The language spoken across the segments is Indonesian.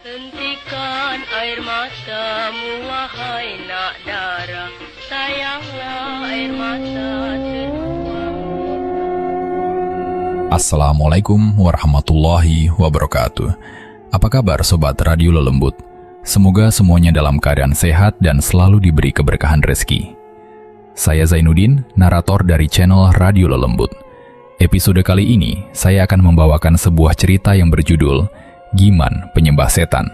Hentikan air matamu wahai nak dara, sayanglah air mata tertuang. Assalamualaikum warahmatullahi wabarakatuh. Apa kabar Sobat Radio Lelembut? Semoga semuanya dalam keadaan sehat dan selalu diberi keberkahan rezeki. Saya Zainuddin, narator dari channel Radio Lelembut. Episode kali ini, saya akan membawakan sebuah cerita yang berjudul Giman Penyembah Setan.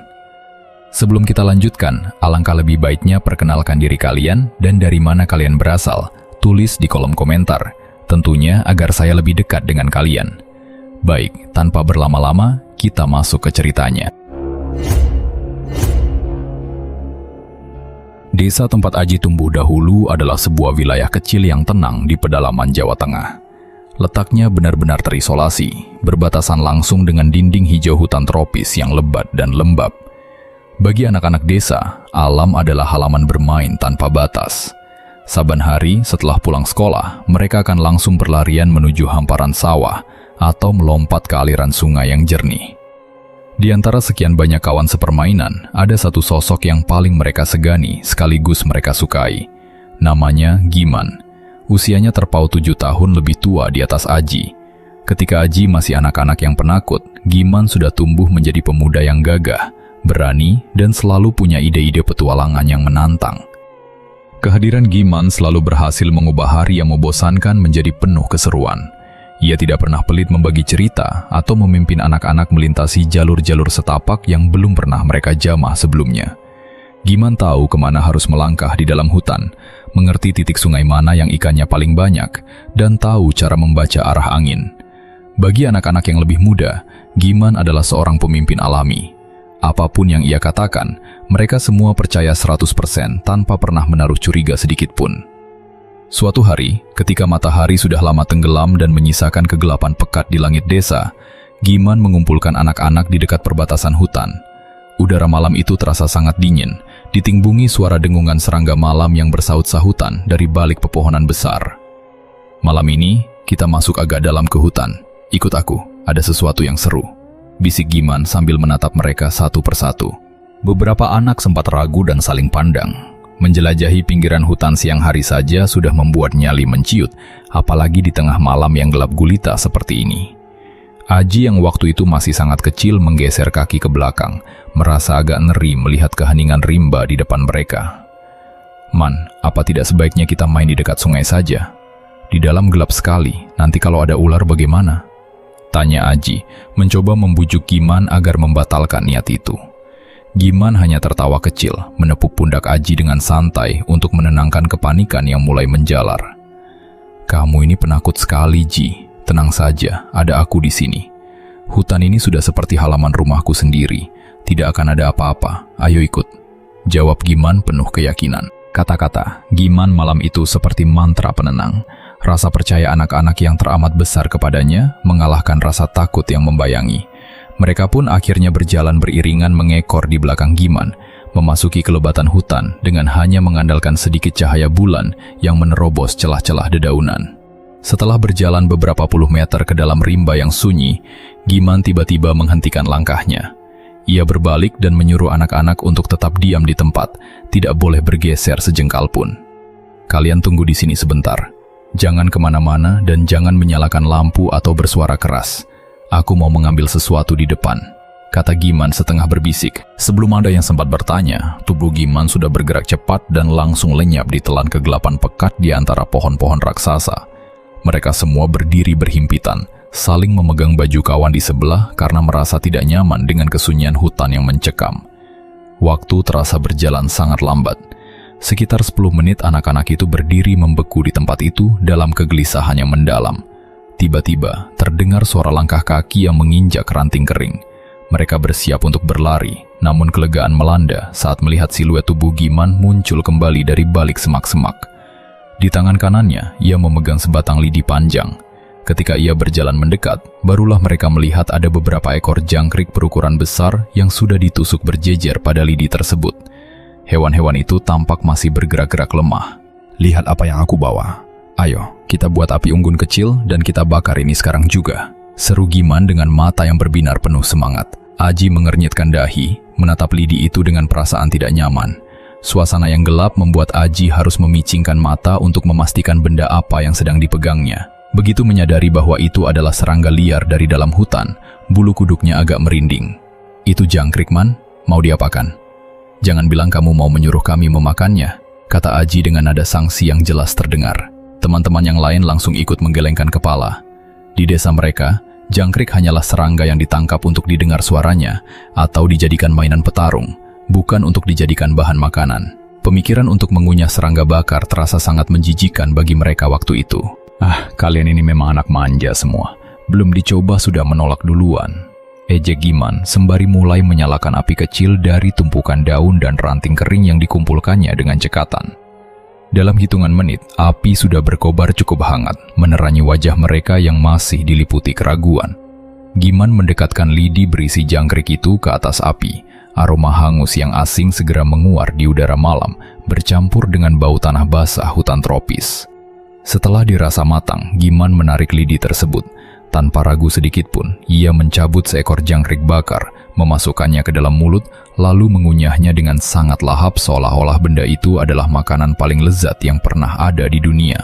Sebelum kita lanjutkan, alangkah lebih baiknya perkenalkan diri kalian dan dari mana kalian berasal, tulis di kolom komentar, tentunya agar saya lebih dekat dengan kalian. Baik, tanpa berlama-lama, kita masuk ke ceritanya. Desa tempat Aji tumbuh dahulu adalah sebuah wilayah kecil yang tenang di pedalaman Jawa Tengah. Letaknya benar-benar terisolasi, berbatasan langsung dengan dinding hijau hutan tropis yang lebat dan lembab. Bagi anak-anak desa, alam adalah halaman bermain tanpa batas. Saban hari setelah pulang sekolah, mereka akan langsung berlarian menuju hamparan sawah atau melompat ke aliran sungai yang jernih. Di antara sekian banyak kawan sepermainan, ada satu sosok yang paling mereka segani sekaligus mereka sukai. Namanya Giman. Usianya terpaut 7 tahun lebih tua di atas Aji. Ketika Aji masih anak-anak yang penakut, Giman sudah tumbuh menjadi pemuda yang gagah, berani, dan selalu punya ide-ide petualangan yang menantang. Kehadiran Giman selalu berhasil mengubah hari yang membosankan menjadi penuh keseruan. Ia tidak pernah pelit membagi cerita atau memimpin anak-anak melintasi jalur-jalur setapak yang belum pernah mereka jamah sebelumnya. Giman tahu kemana harus melangkah di dalam hutan, mengerti titik sungai mana yang ikannya paling banyak, dan tahu cara membaca arah angin. Bagi anak-anak yang lebih muda, Giman adalah seorang pemimpin alami. Apapun yang ia katakan, mereka semua percaya 100% tanpa pernah menaruh curiga sedikit pun. Suatu hari, ketika matahari sudah lama tenggelam dan menyisakan kegelapan pekat di langit desa, Giman mengumpulkan anak-anak di dekat perbatasan hutan. Udara malam itu terasa sangat dingin, ditingbungi suara dengungan serangga malam yang bersaut-sahutan dari balik pepohonan besar. Malam ini, kita masuk agak dalam ke hutan. Ikut aku, ada sesuatu yang seru, bisik Giman sambil menatap mereka satu persatu. Beberapa anak sempat ragu dan saling pandang. Menjelajahi pinggiran hutan siang hari saja sudah membuat nyali menciut, apalagi di tengah malam yang gelap gulita seperti ini. Aji yang waktu itu masih sangat kecil menggeser kaki ke belakang, merasa agak ngeri melihat keheningan rimba di depan mereka. Man, apa tidak sebaiknya kita main di dekat sungai saja? Di dalam gelap sekali, nanti kalau ada ular bagaimana? Tanya Aji, mencoba membujuk Giman agar membatalkan niat itu. Giman hanya tertawa kecil, menepuk pundak Aji dengan santai untuk menenangkan kepanikan yang mulai menjalar. Kamu ini penakut sekali, Ji. Tenang saja, ada aku di sini. Hutan ini sudah seperti halaman rumahku sendiri. Tidak akan ada apa-apa. Ayo ikut. Jawab Giman penuh keyakinan. Kata-kata Giman malam itu seperti mantra penenang. Rasa percaya anak-anak yang teramat besar kepadanya mengalahkan rasa takut yang membayangi. Mereka pun akhirnya berjalan beriringan mengekor di belakang Giman, memasuki kelebatan hutan dengan hanya mengandalkan sedikit cahaya bulan yang menerobos celah-celah dedaunan. Setelah berjalan beberapa puluh meter ke dalam rimba yang sunyi, Giman tiba-tiba menghentikan langkahnya. Ia berbalik dan menyuruh anak-anak untuk tetap diam di tempat, tidak boleh bergeser sejengkal pun. Kalian tunggu di sini sebentar. Jangan kemana-mana dan jangan menyalakan lampu atau bersuara keras. Aku mau mengambil sesuatu di depan, kata Giman setengah berbisik. Sebelum ada yang sempat bertanya, tubuh Giman sudah bergerak cepat dan langsung lenyap di telan kegelapan pekat di antara pohon-pohon raksasa. Mereka semua berdiri berhimpitan, saling memegang baju kawan di sebelah karena merasa tidak nyaman dengan kesunyian hutan yang mencekam. Waktu terasa berjalan sangat lambat. Sekitar 10 menit anak-anak itu berdiri membeku di tempat itu dalam kegelisahan yang mendalam. Tiba-tiba terdengar suara langkah kaki yang menginjak ranting kering. Mereka bersiap untuk berlari, namun kelegaan melanda saat melihat siluet tubuh Giman muncul kembali dari balik semak-semak. Di tangan kanannya, ia memegang sebatang lidi panjang. Ketika ia berjalan mendekat, barulah mereka melihat ada beberapa ekor jangkrik berukuran besar yang sudah ditusuk berjejer pada lidi tersebut. Hewan-hewan itu tampak masih bergerak-gerak lemah. Lihat apa yang aku bawa. Ayo, kita buat api unggun kecil dan kita bakar ini sekarang juga. Seru Giman dengan mata yang berbinar penuh semangat. Aji mengernyitkan dahi, menatap lidi itu dengan perasaan tidak nyaman. Suasana yang gelap membuat Aji harus memicingkan mata untuk memastikan benda apa yang sedang dipegangnya. Begitu menyadari bahwa itu adalah serangga liar dari dalam hutan, bulu kuduknya agak merinding. "Itu jangkrik, Man. Mau diapakan?" "Jangan bilang kamu mau menyuruh kami memakannya," kata Aji dengan nada sangsi yang jelas terdengar. Teman-teman yang lain langsung ikut menggelengkan kepala. Di desa mereka, jangkrik hanyalah serangga yang ditangkap untuk didengar suaranya atau dijadikan mainan petarung, bukan untuk dijadikan bahan makanan. Pemikiran untuk mengunyah serangga bakar terasa sangat menjijikan bagi mereka waktu itu. Kalian ini memang anak manja semua. Belum dicoba sudah menolak duluan," ejek Giman sembari mulai menyalakan api kecil dari tumpukan daun dan ranting kering yang dikumpulkannya dengan cekatan. Dalam hitungan menit, api sudah berkobar cukup hangat, menerangi wajah mereka yang masih diliputi keraguan. Giman mendekatkan lidi berisi jangkrik itu ke atas api. Aroma hangus yang asing segera menguar di udara malam, bercampur dengan bau tanah basah hutan tropis. Setelah dirasa matang, Giman menarik lidi tersebut. Tanpa ragu sedikit pun, ia mencabut seekor jangkrik bakar, memasukkannya ke dalam mulut, lalu mengunyahnya dengan sangat lahap seolah-olah benda itu adalah makanan paling lezat yang pernah ada di dunia.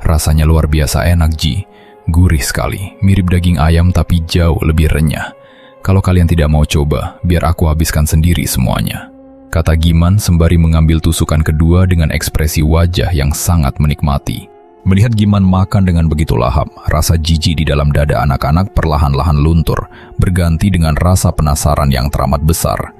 Rasanya luar biasa enak, Ji. Gurih sekali, mirip daging ayam tapi jauh lebih renyah. "Kalau kalian tidak mau coba, biar aku habiskan sendiri semuanya," kata Giman sembari mengambil tusukan kedua dengan ekspresi wajah yang sangat menikmati. Melihat Giman makan dengan begitu lahap, rasa jijik di dalam dada anak-anak perlahan-lahan luntur, berganti dengan rasa penasaran yang teramat besar.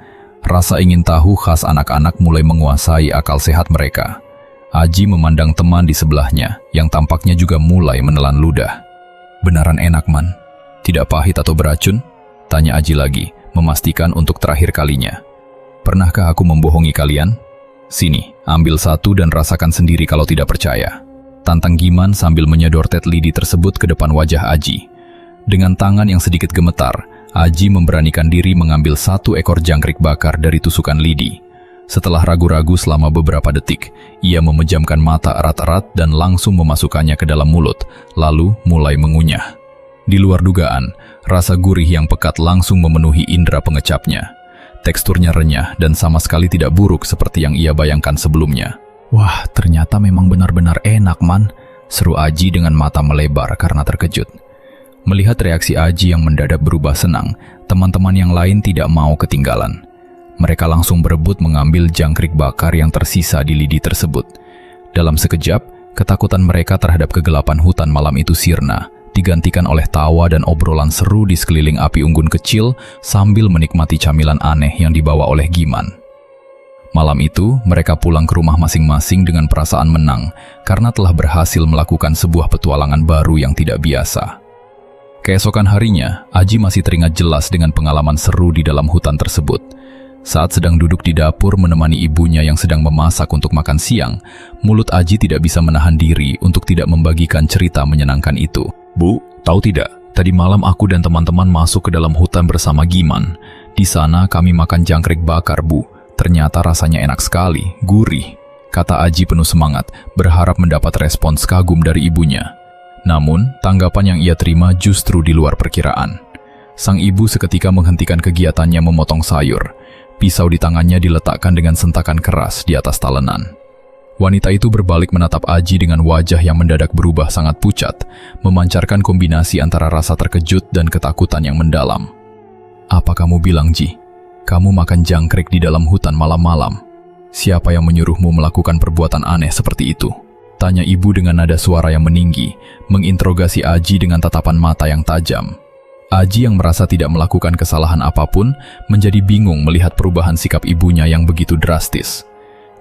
Rasa ingin tahu khas anak-anak mulai menguasai akal sehat mereka. Aji memandang teman di sebelahnya, yang tampaknya juga mulai menelan ludah. "Benaran enak, Man? Tidak pahit atau beracun?" tanya Aji lagi, memastikan untuk terakhir kalinya. "Pernahkah aku membohongi kalian? Sini, ambil satu dan rasakan sendiri kalau tidak percaya," tantang Giman sambil menyodortet lidi tersebut ke depan wajah Aji. Dengan tangan yang sedikit gemetar, Aji memberanikan diri mengambil satu ekor jangkrik bakar dari tusukan lidi. Setelah ragu-ragu selama beberapa detik, ia memejamkan mata erat-erat dan langsung memasukkannya ke dalam mulut, lalu mulai mengunyah. Di luar dugaan, rasa gurih yang pekat langsung memenuhi indera pengecapnya. Teksturnya renyah dan sama sekali tidak buruk seperti yang ia bayangkan sebelumnya. "Wah, ternyata memang benar-benar enak, Man," seru Aji dengan mata melebar karena terkejut. Melihat reaksi Aji yang mendadak berubah senang, teman-teman yang lain tidak mau ketinggalan. Mereka langsung berebut mengambil jangkrik bakar yang tersisa di lidi tersebut. Dalam sekejap, ketakutan mereka terhadap kegelapan hutan malam itu sirna, digantikan oleh tawa dan obrolan seru di sekeliling api unggun kecil sambil menikmati camilan aneh yang dibawa oleh Giman. Malam itu, mereka pulang ke rumah masing-masing dengan perasaan menang karena telah berhasil melakukan sebuah petualangan baru yang tidak biasa. Keesokan harinya, Aji masih teringat jelas dengan pengalaman seru di dalam hutan tersebut. Saat sedang duduk di dapur menemani ibunya yang sedang memasak untuk makan siang, mulut Aji tidak bisa menahan diri untuk tidak membagikan cerita menyenangkan itu. "Bu, tahu tidak, tadi malam aku dan teman-teman masuk ke dalam hutan bersama Giman. Di sana kami makan jangkrik bakar, Bu. Ternyata rasanya enak sekali, gurih," kata Aji penuh semangat, berharap mendapat respons kagum dari ibunya. Namun, tanggapan yang ia terima justru di luar perkiraan. Sang ibu seketika menghentikan kegiatannya memotong sayur. Pisau di tangannya diletakkan dengan sentakan keras di atas talenan. Wanita itu berbalik menatap Aji dengan wajah yang mendadak berubah sangat pucat, memancarkan kombinasi antara rasa terkejut dan ketakutan yang mendalam. "Apa kamu bilang, Ji? Kamu makan jangkrik di dalam hutan malam-malam? Siapa yang menyuruhmu melakukan perbuatan aneh seperti itu?" tanya ibu dengan nada suara yang meninggi, menginterogasi Aji dengan tatapan mata yang tajam. Aji yang merasa tidak melakukan kesalahan apapun, menjadi bingung melihat perubahan sikap ibunya yang begitu drastis.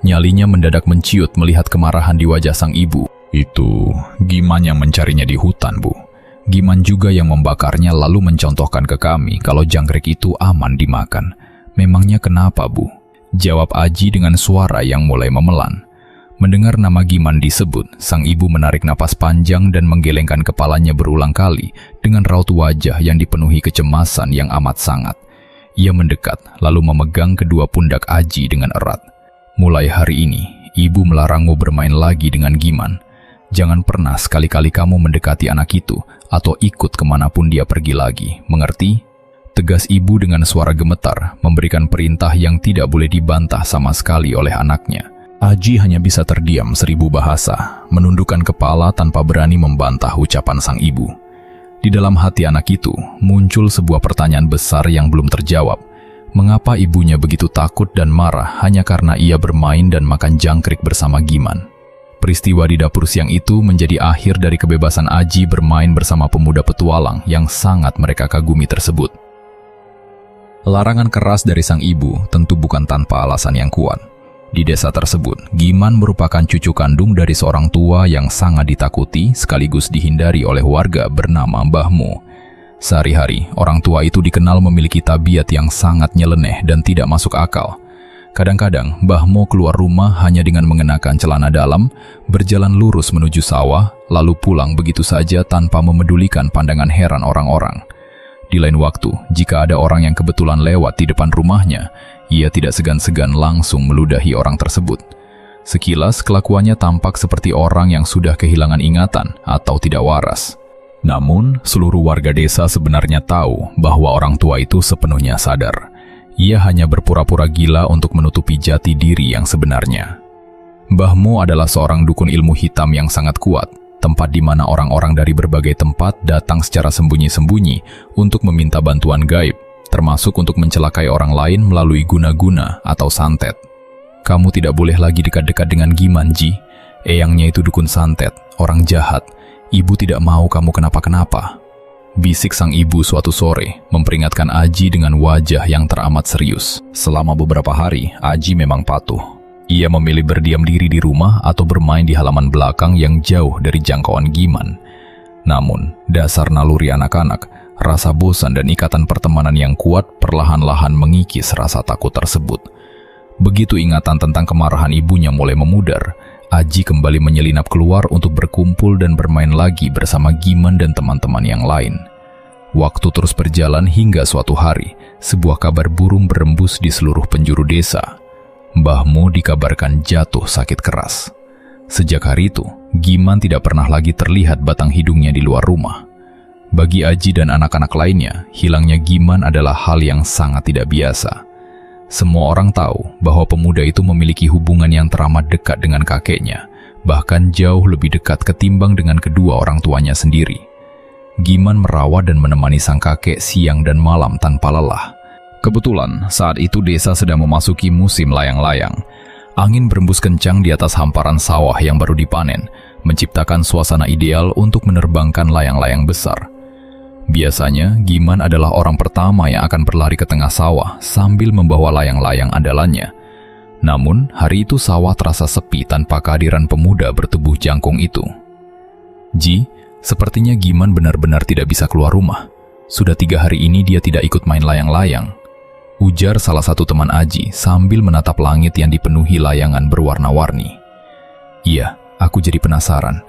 Nyalinya mendadak menciut melihat kemarahan di wajah sang ibu. "Itu Giman yang mencarinya di hutan, Bu. Giman juga yang membakarnya lalu mencontohkan ke kami kalau jangkrik itu aman dimakan. Memangnya kenapa, Bu?" jawab Aji dengan suara yang mulai memelan. Mendengar nama Giman disebut, sang ibu menarik napas panjang dan menggelengkan kepalanya berulang kali dengan raut wajah yang dipenuhi kecemasan yang amat sangat. Ia mendekat, lalu memegang kedua pundak Aji dengan erat. "Mulai hari ini, ibu melarangmu bermain lagi dengan Giman. Jangan pernah sekali-kali kamu mendekati anak itu atau ikut kemanapun dia pergi lagi, mengerti?" Tegas ibu dengan suara gemetar memberikan perintah yang tidak boleh dibantah sama sekali oleh anaknya. Aji hanya bisa terdiam 1000 bahasa, menundukkan kepala tanpa berani membantah ucapan sang ibu. Di dalam hati anak itu muncul sebuah pertanyaan besar yang belum terjawab. Mengapa ibunya begitu takut dan marah hanya karena ia bermain dan makan jangkrik bersama Giman? Peristiwa di dapur siang itu menjadi akhir dari kebebasan Aji bermain bersama pemuda petualang yang sangat mereka kagumi tersebut. Larangan keras dari sang ibu tentu bukan tanpa alasan yang kuat. Di desa tersebut, Giman merupakan cucu kandung dari seorang tua yang sangat ditakuti sekaligus dihindari oleh warga bernama Mbah Mo. Sehari-hari, orang tua itu dikenal memiliki tabiat yang sangat nyeleneh dan tidak masuk akal. Kadang-kadang, Mbah Mo keluar rumah hanya dengan mengenakan celana dalam, berjalan lurus menuju sawah, lalu pulang begitu saja tanpa memedulikan pandangan heran orang-orang. Di lain waktu, jika ada orang yang kebetulan lewat di depan rumahnya, ia tidak segan-segan langsung meludahi orang tersebut. Sekilas, kelakuannya tampak seperti orang yang sudah kehilangan ingatan atau tidak waras. Namun, seluruh warga desa sebenarnya tahu bahwa orang tua itu sepenuhnya sadar. Ia hanya berpura-pura gila untuk menutupi jati diri yang sebenarnya. Mbah Mo adalah seorang dukun ilmu hitam yang sangat kuat, tempat di mana orang-orang dari berbagai tempat datang secara sembunyi-sembunyi untuk meminta bantuan gaib, termasuk untuk mencelakai orang lain melalui guna-guna atau santet. Kamu tidak boleh lagi dekat-dekat dengan Giman, Ji. Eyangnya itu dukun santet, orang jahat. Ibu tidak mau kamu kenapa-kenapa. Bisik sang ibu suatu sore, memperingatkan Aji dengan wajah yang teramat serius. Selama beberapa hari, Aji memang patuh. Ia memilih berdiam diri di rumah atau bermain di halaman belakang yang jauh dari jangkauan Giman. Namun, dasar naluri anak-anak, rasa bosan dan ikatan pertemanan yang kuat perlahan-lahan mengikis rasa takut tersebut. Begitu ingatan tentang kemarahan ibunya mulai memudar, Aji kembali menyelinap keluar untuk berkumpul dan bermain lagi bersama Giman dan teman-teman yang lain. Waktu terus berjalan hingga suatu hari, sebuah kabar burung berembus di seluruh penjuru desa. Mbah Mo dikabarkan jatuh sakit keras. Sejak hari itu, Giman tidak pernah lagi terlihat batang hidungnya di luar rumah. Bagi Aji dan anak-anak lainnya, hilangnya Giman adalah hal yang sangat tidak biasa. Semua orang tahu bahwa pemuda itu memiliki hubungan yang teramat dekat dengan kakeknya, bahkan jauh lebih dekat ketimbang dengan kedua orang tuanya sendiri. Giman merawat dan menemani sang kakek siang dan malam tanpa lelah. Kebetulan, saat itu desa sedang memasuki musim layang-layang. Angin berembus kencang di atas hamparan sawah yang baru dipanen, menciptakan suasana ideal untuk menerbangkan layang-layang besar. Biasanya, Giman adalah orang pertama yang akan berlari ke tengah sawah sambil membawa layang-layang andalannya. Namun, hari itu sawah terasa sepi tanpa kehadiran pemuda bertubuh jangkung itu. Ji, sepertinya Giman benar-benar tidak bisa keluar rumah. Sudah 3 hari ini dia tidak ikut main layang-layang. Ujar salah satu teman Aji sambil menatap langit yang dipenuhi layangan berwarna-warni. Iya, aku jadi penasaran.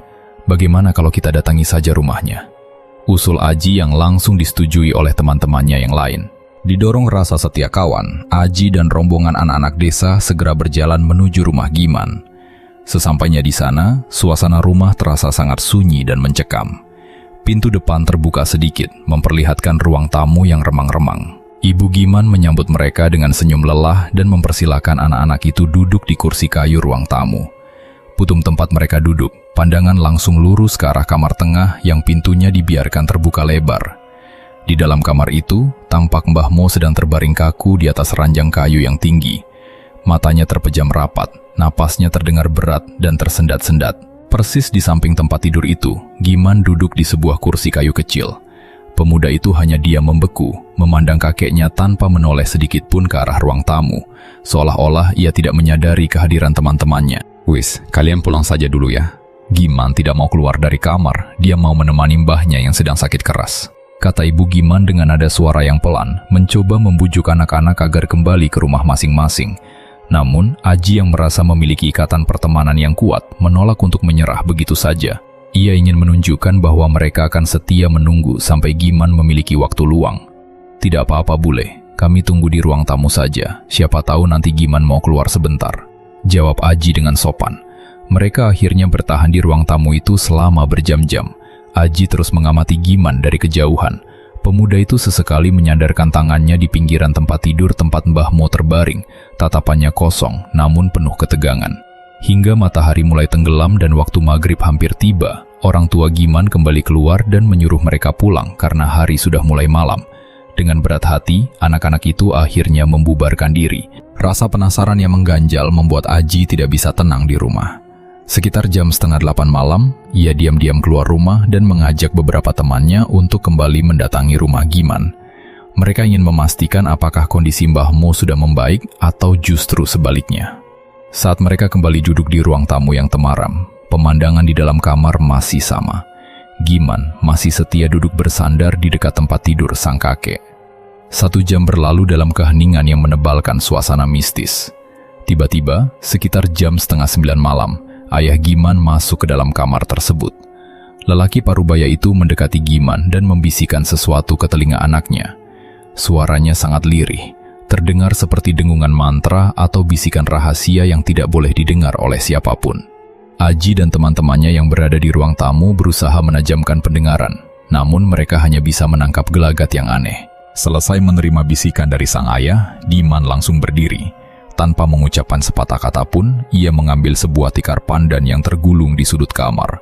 Bagaimana kalau kita datangi saja rumahnya? Usul Aji yang langsung disetujui oleh teman-temannya yang lain. Didorong rasa setia kawan, Aji dan rombongan anak-anak desa segera berjalan menuju rumah Giman. Sesampainya di sana, suasana rumah terasa sangat sunyi dan mencekam. Pintu depan terbuka sedikit, memperlihatkan ruang tamu yang remang-remang. Ibu Giman menyambut mereka dengan senyum lelah dan mempersilahkan anak-anak itu duduk di kursi kayu ruang tamu. Putum tempat mereka duduk, pandangan langsung lurus ke arah kamar tengah yang pintunya dibiarkan terbuka lebar. Di dalam kamar itu, tampak Mbah Mo sedang terbaring kaku di atas ranjang kayu yang tinggi. Matanya terpejam rapat, napasnya terdengar berat dan tersendat-sendat. Persis di samping tempat tidur itu, Giman duduk di sebuah kursi kayu kecil. Pemuda itu hanya diam membeku, memandang kakeknya tanpa menoleh sedikit pun ke arah ruang tamu, seolah-olah ia tidak menyadari kehadiran teman-temannya. Wis, kalian pulang saja dulu ya. Giman tidak mau keluar dari kamar, dia mau menemani mbahnya yang sedang sakit keras. Kata ibu Giman dengan nada suara yang pelan, mencoba membujuk anak-anak agar kembali ke rumah masing-masing. Namun, Aji yang merasa memiliki ikatan pertemanan yang kuat, menolak untuk menyerah begitu saja. Ia ingin menunjukkan bahwa mereka akan setia menunggu sampai Giman memiliki waktu luang. Tidak apa-apa bule, kami tunggu di ruang tamu saja. Siapa tahu nanti Giman mau keluar sebentar. Jawab Aji dengan sopan. Mereka akhirnya bertahan di ruang tamu itu selama berjam-jam. Aji terus mengamati Giman dari kejauhan. Pemuda itu sesekali menyandarkan tangannya di pinggiran tempat tidur tempat Mbah Mo terbaring, tatapannya kosong namun penuh ketegangan. Hingga matahari mulai tenggelam dan waktu maghrib hampir tiba, orang tua Giman kembali keluar dan menyuruh mereka pulang karena hari sudah mulai malam. Dengan berat hati, anak-anak itu akhirnya membubarkan diri. Rasa penasaran yang mengganjal membuat Aji tidak bisa tenang di rumah. Sekitar jam 7:30 malam, ia diam-diam keluar rumah dan mengajak beberapa temannya untuk kembali mendatangi rumah Giman. Mereka ingin memastikan apakah kondisi Mbah Mo sudah membaik atau justru sebaliknya. Saat mereka kembali duduk di ruang tamu yang temaram, pemandangan di dalam kamar masih sama. Giman masih setia duduk bersandar di dekat tempat tidur sang kakek. 1 jam berlalu dalam keheningan yang menebalkan suasana mistis. Tiba-tiba, sekitar jam 8:30 malam, ayah Giman masuk ke dalam kamar tersebut. Lelaki parubaya itu mendekati Giman dan membisikkan sesuatu ke telinga anaknya. Suaranya sangat lirih, terdengar seperti dengungan mantra atau bisikan rahasia yang tidak boleh didengar oleh siapapun. Aji dan teman-temannya yang berada di ruang tamu berusaha menajamkan pendengaran, namun mereka hanya bisa menangkap gelagat yang aneh. Selesai menerima bisikan dari sang ayah, Giman langsung berdiri. Tanpa mengucapkan sepatah kata pun, ia mengambil sebuah tikar pandan yang tergulung di sudut kamar.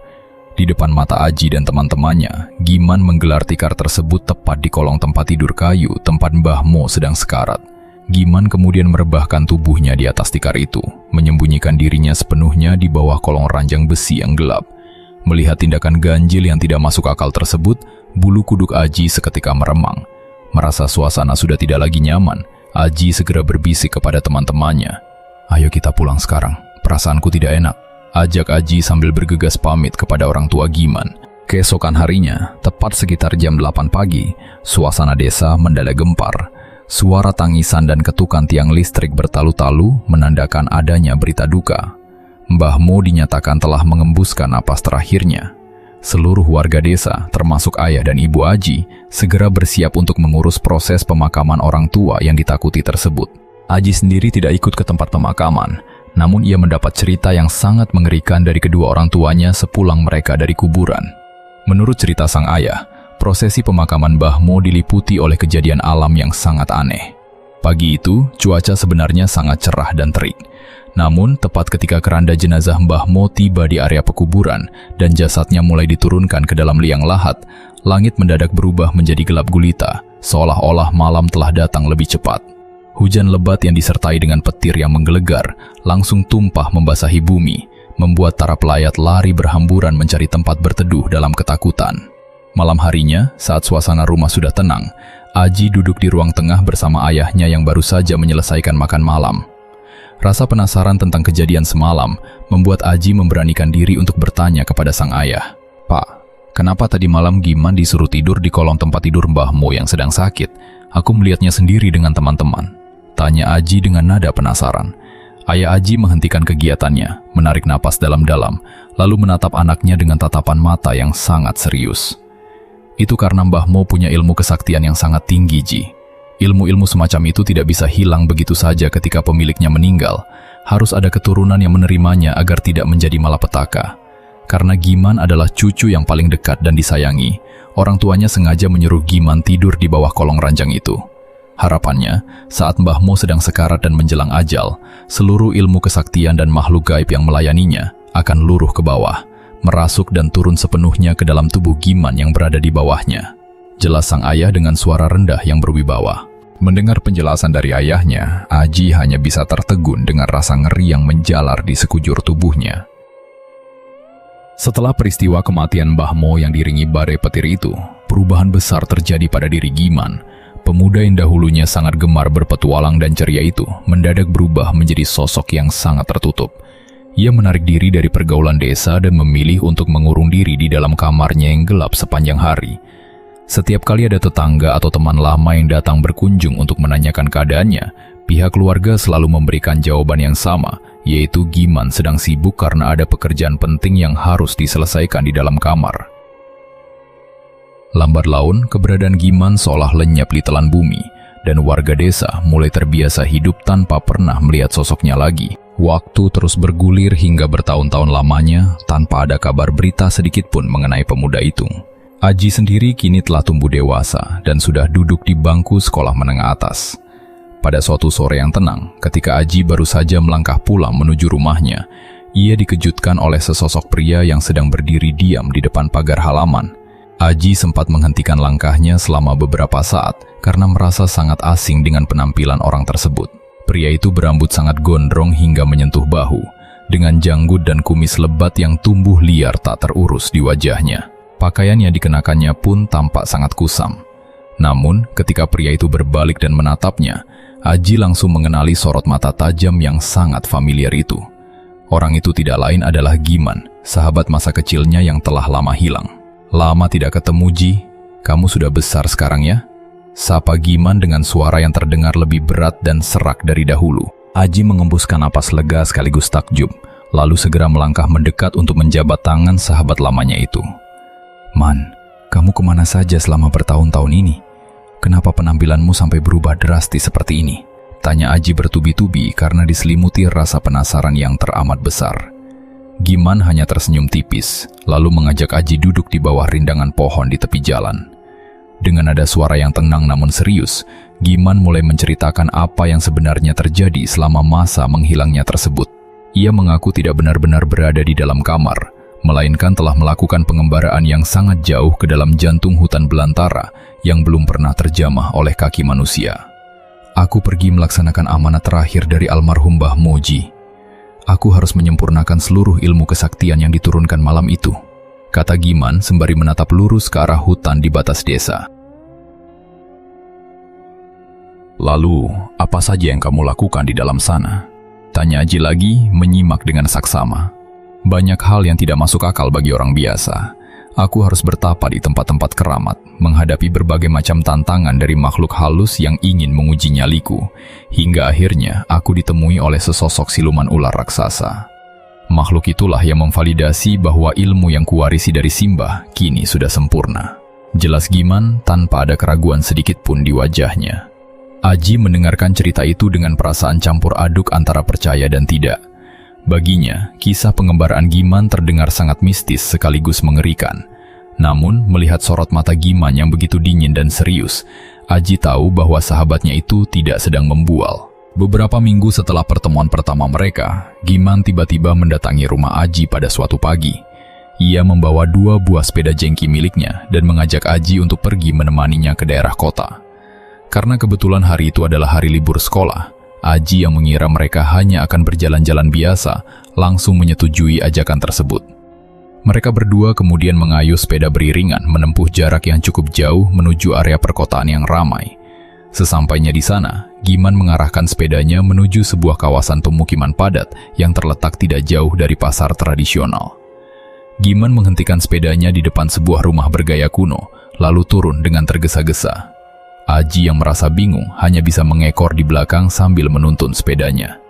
Di depan mata Aji dan teman-temannya, Giman menggelar tikar tersebut tepat di kolong tempat tidur kayu tempat Mbah Mo sedang sekarat. Giman kemudian merebahkan tubuhnya di atas tikar itu, menyembunyikan dirinya sepenuhnya di bawah kolong ranjang besi yang gelap. Melihat tindakan ganjil yang tidak masuk akal tersebut, bulu kuduk Aji seketika meremang. Merasa suasana sudah tidak lagi nyaman, Aji segera berbisik kepada teman-temannya. "Ayo kita pulang sekarang, perasaanku tidak enak," ajak Aji sambil bergegas pamit kepada orang tua Giman. Keesokan harinya, tepat sekitar jam 8 pagi, suasana desa mendadak gempar. Suara tangisan dan ketukan tiang listrik bertalu-talu menandakan adanya berita duka. Mbah Mo dinyatakan telah mengembuskan napas terakhirnya. Seluruh warga desa, termasuk ayah dan ibu Aji, segera bersiap untuk mengurus proses pemakaman orang tua yang ditakuti tersebut. Aji sendiri tidak ikut ke tempat pemakaman, namun ia mendapat cerita yang sangat mengerikan dari kedua orang tuanya sepulang mereka dari kuburan. Menurut cerita sang ayah, prosesi pemakaman Mbah Mo diliputi oleh kejadian alam yang sangat aneh. Pagi itu, cuaca sebenarnya sangat cerah dan terik. Namun, tepat ketika keranda jenazah Mbah Mo tiba di area pekuburan dan jasadnya mulai diturunkan ke dalam liang lahat, langit mendadak berubah menjadi gelap gulita, seolah-olah malam telah datang lebih cepat. Hujan lebat yang disertai dengan petir yang menggelegar langsung tumpah membasahi bumi, membuat para pelayat lari berhamburan mencari tempat berteduh dalam ketakutan. Malam harinya, saat suasana rumah sudah tenang, Aji duduk di ruang tengah bersama ayahnya yang baru saja menyelesaikan makan malam. Rasa penasaran tentang kejadian semalam membuat Aji memberanikan diri untuk bertanya kepada sang ayah. "Pak, kenapa tadi malam Giman disuruh tidur di kolong tempat tidur Mbah Mo yang sedang sakit? Aku melihatnya sendiri dengan teman-teman," tanya Aji dengan nada penasaran. Ayah Aji menghentikan kegiatannya, menarik napas dalam-dalam, lalu menatap anaknya dengan tatapan mata yang sangat serius. "Itu karena Mbah Mo punya ilmu kesaktian yang sangat tinggi, Ji. Ilmu-ilmu semacam itu tidak bisa hilang begitu saja ketika pemiliknya meninggal. Harus ada keturunan yang menerimanya agar tidak menjadi malapetaka. Karena Giman adalah cucu yang paling dekat dan disayangi, orang tuanya sengaja menyuruh Giman tidur di bawah kolong ranjang itu. Harapannya, saat Mbah Mo sedang sekarat dan menjelang ajal, seluruh ilmu kesaktian dan makhluk gaib yang melayaninya akan luruh ke bawah, merasuk dan turun sepenuhnya ke dalam tubuh Giman yang berada di bawahnya," jelas sang ayah dengan suara rendah yang berwibawa. Mendengar penjelasan dari ayahnya, Aji hanya bisa tertegun dengan rasa ngeri yang menjalar di sekujur tubuhnya. Setelah peristiwa kematian Mbah Mo yang diiringi badai petir itu, perubahan besar terjadi pada diri Giman. Pemuda yang dahulunya sangat gemar berpetualang dan ceria itu mendadak berubah menjadi sosok yang sangat tertutup. Ia menarik diri dari pergaulan desa dan memilih untuk mengurung diri di dalam kamarnya yang gelap sepanjang hari. Setiap kali ada tetangga atau teman lama yang datang berkunjung untuk menanyakan keadaannya, pihak keluarga selalu memberikan jawaban yang sama, yaitu Giman sedang sibuk karena ada pekerjaan penting yang harus diselesaikan di dalam kamar. Lambat laun, keberadaan Giman seolah lenyap di telan bumi, dan warga desa mulai terbiasa hidup tanpa pernah melihat sosoknya lagi. Waktu terus bergulir hingga bertahun-tahun lamanya tanpa ada kabar berita sedikit pun mengenai pemuda itu. Aji sendiri kini telah tumbuh dewasa dan sudah duduk di bangku sekolah menengah atas. Pada suatu sore yang tenang, ketika Aji baru saja melangkah pulang menuju rumahnya, ia dikejutkan oleh sesosok pria yang sedang berdiri diam di depan pagar halaman. Aji sempat menghentikan langkahnya selama beberapa saat karena merasa sangat asing dengan penampilan orang tersebut. Pria itu berambut sangat gondrong hingga menyentuh bahu, dengan janggut dan kumis lebat yang tumbuh liar tak terurus di wajahnya. Pakaian yang dikenakannya pun tampak sangat kusam. Namun, ketika pria itu berbalik dan menatapnya, Aji langsung mengenali sorot mata tajam yang sangat familiar itu. Orang itu tidak lain adalah Giman, sahabat masa kecilnya yang telah lama hilang. "Lama tidak ketemu, Ji. Kamu sudah besar sekarang ya?" Sapa Giman dengan suara yang terdengar lebih berat dan serak dari dahulu. Aji mengembuskan napas lega sekaligus takjub, lalu segera melangkah mendekat untuk menjabat tangan sahabat lamanya itu. "Man, kamu kemana saja selama bertahun-tahun ini? Kenapa penampilanmu sampai berubah drastis seperti ini?" Tanya Aji bertubi-tubi karena diselimuti rasa penasaran yang teramat besar. Giman hanya tersenyum tipis, lalu mengajak Aji duduk di bawah rindangan pohon di tepi jalan. Dengan nada suara yang tenang namun serius, Giman mulai menceritakan apa yang sebenarnya terjadi selama masa menghilangnya tersebut. Ia mengaku tidak benar-benar berada di dalam kamar, melainkan telah melakukan pengembaraan yang sangat jauh ke dalam jantung hutan belantara yang belum pernah terjamah oleh kaki manusia. "Aku pergi melaksanakan amanat terakhir dari almarhum Mbah Moji. Aku harus menyempurnakan seluruh ilmu kesaktian yang diturunkan malam itu," kata Giman sembari menatap lurus ke arah hutan di batas desa. "Lalu, apa saja yang kamu lakukan di dalam sana?" Tanya Aji lagi, menyimak dengan saksama. "Banyak hal yang tidak masuk akal bagi orang biasa. Aku harus bertapa di tempat-tempat keramat, menghadapi berbagai macam tantangan dari makhluk halus yang ingin menguji nyaliku, hingga akhirnya aku ditemui oleh sesosok siluman ular raksasa. Makhluk itulah yang memvalidasi bahwa ilmu yang kuwarisi dari Simbah kini sudah sempurna." Jelas Giman tanpa ada keraguan sedikit pun di wajahnya. Aji mendengarkan cerita itu dengan perasaan campur aduk antara percaya dan tidak. Baginya, kisah pengembaraan Giman terdengar sangat mistis sekaligus mengerikan. Namun, melihat sorot mata Giman yang begitu dingin dan serius, Aji tahu bahwa sahabatnya itu tidak sedang membual. Beberapa minggu setelah pertemuan pertama mereka, Giman tiba-tiba mendatangi rumah Aji pada suatu pagi. Ia membawa 2 buah sepeda jengki miliknya dan mengajak Aji untuk pergi menemaninya ke daerah kota. Karena kebetulan hari itu adalah hari libur sekolah, Aji yang mengira mereka hanya akan berjalan-jalan biasa, langsung menyetujui ajakan tersebut. Mereka berdua kemudian mengayuh sepeda beriringan menempuh jarak yang cukup jauh menuju area perkotaan yang ramai. Sesampainya di sana, Giman mengarahkan sepedanya menuju sebuah kawasan pemukiman padat yang terletak tidak jauh dari pasar tradisional. Giman menghentikan sepedanya di depan sebuah rumah bergaya kuno, lalu turun dengan tergesa-gesa. Aji yang merasa bingung hanya bisa mengekor di belakang sambil menuntun sepedanya.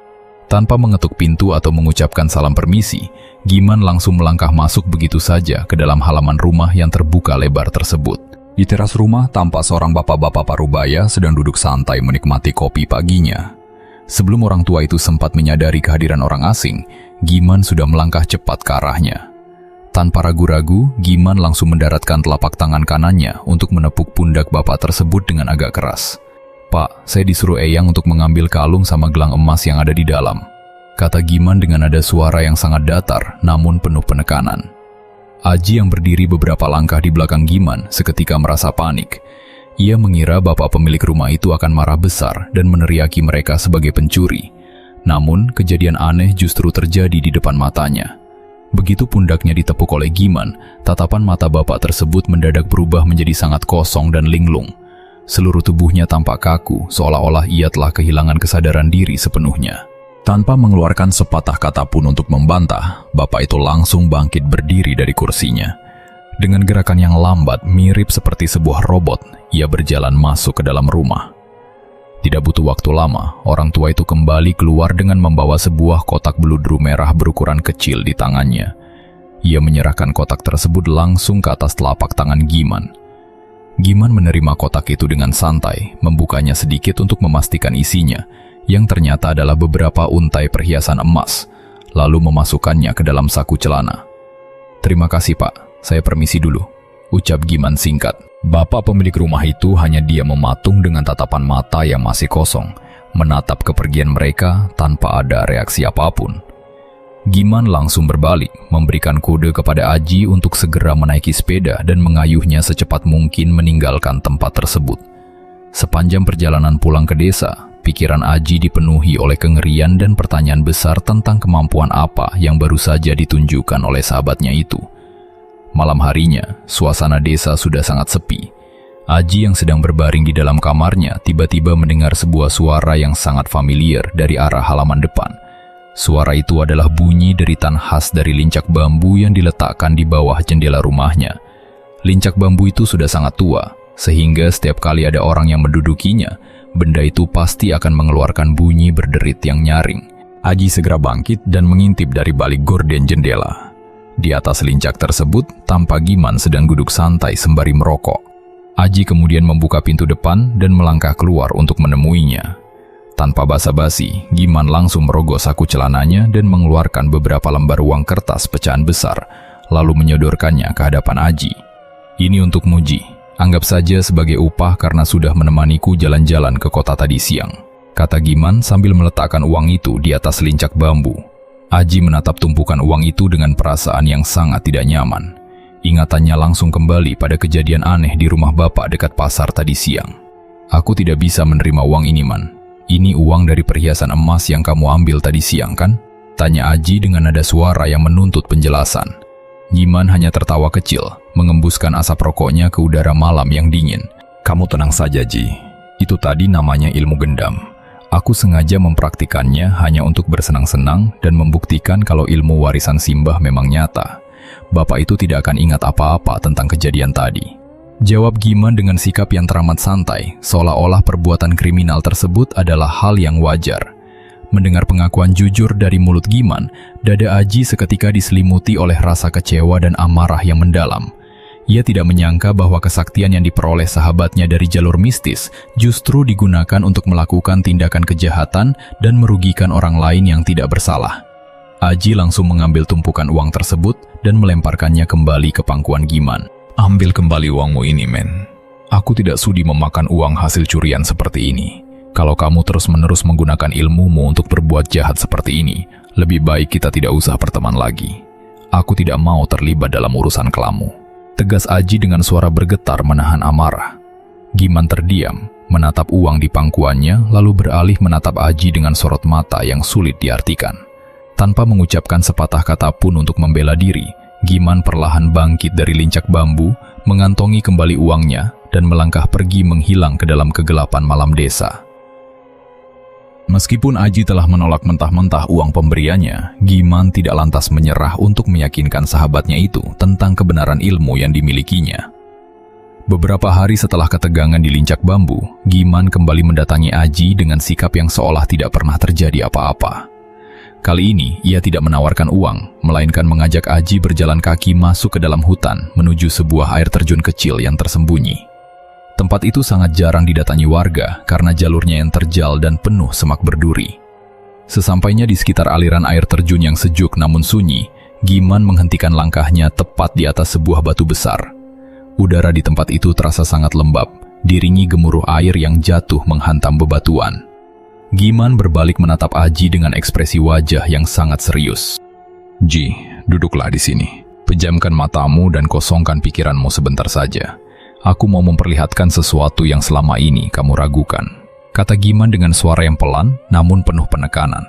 Tanpa mengetuk pintu atau mengucapkan salam permisi, Giman langsung melangkah masuk begitu saja ke dalam halaman rumah yang terbuka lebar tersebut. Di teras rumah tampak seorang bapak-bapak parubaya sedang duduk santai menikmati kopi paginya. Sebelum orang tua itu sempat menyadari kehadiran orang asing, Giman sudah melangkah cepat ke arahnya. Tanpa ragu-ragu, Giman langsung mendaratkan telapak tangan kanannya untuk menepuk pundak bapak tersebut dengan agak keras. "Pak, saya disuruh Eyang untuk mengambil kalung sama gelang emas yang ada di dalam," kata Giman dengan nada suara yang sangat datar namun penuh penekanan. Aji yang berdiri beberapa langkah di belakang Giman seketika merasa panik. Ia mengira bapak pemilik rumah itu akan marah besar dan meneriaki mereka sebagai pencuri. Namun, kejadian aneh justru terjadi di depan matanya. Begitu pundaknya ditepuk oleh Giman, tatapan mata bapak tersebut mendadak berubah menjadi sangat kosong dan linglung. Seluruh tubuhnya tampak kaku, seolah-olah ia telah kehilangan kesadaran diri sepenuhnya. Tanpa mengeluarkan sepatah kata pun untuk membantah, bapak itu langsung bangkit berdiri dari kursinya. Dengan gerakan yang lambat, mirip seperti sebuah robot, ia berjalan masuk ke dalam rumah. Tidak butuh waktu lama, orang tua itu kembali keluar dengan membawa sebuah kotak beludru merah berukuran kecil di tangannya. Ia menyerahkan kotak tersebut langsung ke atas telapak tangan Giman. Giman menerima kotak itu dengan santai, membukanya sedikit untuk memastikan isinya, yang ternyata adalah beberapa untai perhiasan emas, lalu memasukkannya ke dalam saku celana. "Terima kasih, Pak. Saya permisi dulu," ucap Giman singkat. Bapak pemilik rumah itu hanya diam mematung dengan tatapan mata yang masih kosong, menatap kepergian mereka tanpa ada reaksi apapun. Giman langsung berbalik, memberikan kode kepada Aji untuk segera menaiki sepeda dan mengayuhnya secepat mungkin meninggalkan tempat tersebut. Sepanjang perjalanan pulang ke desa, pikiran Aji dipenuhi oleh kengerian dan pertanyaan besar tentang kemampuan apa yang baru saja ditunjukkan oleh sahabatnya itu. Malam harinya, suasana desa sudah sangat sepi. Aji yang sedang berbaring di dalam kamarnya tiba-tiba mendengar sebuah suara yang sangat familiar dari arah halaman depan. Suara itu adalah bunyi deritan khas dari lincak bambu yang diletakkan di bawah jendela rumahnya. Lincak bambu itu sudah sangat tua, sehingga setiap kali ada orang yang mendudukinya, benda itu pasti akan mengeluarkan bunyi berderit yang nyaring. Aji segera bangkit dan mengintip dari balik gorden jendela. Di atas lincak tersebut, tampak Giman sedang duduk santai sembari merokok. Aji kemudian membuka pintu depan dan melangkah keluar untuk menemuinya. Tanpa basa-basi, Giman langsung merogoh saku celananya dan mengeluarkan beberapa lembar uang kertas pecahan besar, lalu menyodorkannya ke hadapan Aji. Ini untuk Muji, anggap saja sebagai upah karena sudah menemaniku jalan-jalan ke kota tadi siang, kata Giman sambil meletakkan uang itu di atas lincak bambu. Aji menatap tumpukan uang itu dengan perasaan yang sangat tidak nyaman. Ingatannya langsung kembali pada kejadian aneh di rumah bapak dekat pasar tadi siang. Aku tidak bisa menerima uang ini, Man. Ini uang dari perhiasan emas yang kamu ambil tadi siang, kan? Tanya Aji dengan nada suara yang menuntut penjelasan. Giman hanya tertawa kecil, mengembuskan asap rokoknya ke udara malam yang dingin. Kamu tenang saja, Ji. Itu tadi namanya ilmu gendam. Aku sengaja mempraktikannya hanya untuk bersenang-senang dan membuktikan kalau ilmu warisan Simbah memang nyata. Bapak itu tidak akan ingat apa-apa tentang kejadian tadi. Jawab Giman dengan sikap yang teramat santai, seolah-olah perbuatan kriminal tersebut adalah hal yang wajar. Mendengar pengakuan jujur dari mulut Giman, dada Aji seketika diselimuti oleh rasa kecewa dan amarah yang mendalam. Ia tidak menyangka bahwa kesaktian yang diperoleh sahabatnya dari jalur mistis justru digunakan untuk melakukan tindakan kejahatan dan merugikan orang lain yang tidak bersalah. Aji langsung mengambil tumpukan uang tersebut dan melemparkannya kembali ke pangkuan Giman. Ambil kembali uangmu ini, men. Aku tidak sudi memakan uang hasil curian seperti ini. Kalau kamu terus-menerus menggunakan ilmumu untuk berbuat jahat seperti ini, lebih baik kita tidak usah berteman lagi. Aku tidak mau terlibat dalam urusan kelamu. Tegas Aji dengan suara bergetar menahan amarah. Giman terdiam, menatap uang di pangkuannya, lalu beralih menatap Aji dengan sorot mata yang sulit diartikan. Tanpa mengucapkan sepatah kata pun untuk membela diri, Giman perlahan bangkit dari lincak bambu, mengantongi kembali uangnya, dan melangkah pergi menghilang ke dalam kegelapan malam desa. Meskipun Aji telah menolak mentah-mentah uang pemberiannya, Giman tidak lantas menyerah untuk meyakinkan sahabatnya itu tentang kebenaran ilmu yang dimilikinya. Beberapa hari setelah ketegangan di lincak bambu, Giman kembali mendatangi Aji dengan sikap yang seolah tidak pernah terjadi apa-apa. Kali ini, ia tidak menawarkan uang, melainkan mengajak Aji berjalan kaki masuk ke dalam hutan menuju sebuah air terjun kecil yang tersembunyi. Tempat itu sangat jarang didatangi warga karena jalurnya yang terjal dan penuh semak berduri. Sesampainya di sekitar aliran air terjun yang sejuk namun sunyi, Giman menghentikan langkahnya tepat di atas sebuah batu besar. Udara di tempat itu terasa sangat lembab, diringi gemuruh air yang jatuh menghantam bebatuan. Giman berbalik menatap Aji dengan ekspresi wajah yang sangat serius. Ji, duduklah di sini. Pejamkan matamu dan kosongkan pikiranmu sebentar saja. Aku mau memperlihatkan sesuatu yang selama ini kamu ragukan, kata Giman dengan suara yang pelan namun penuh penekanan.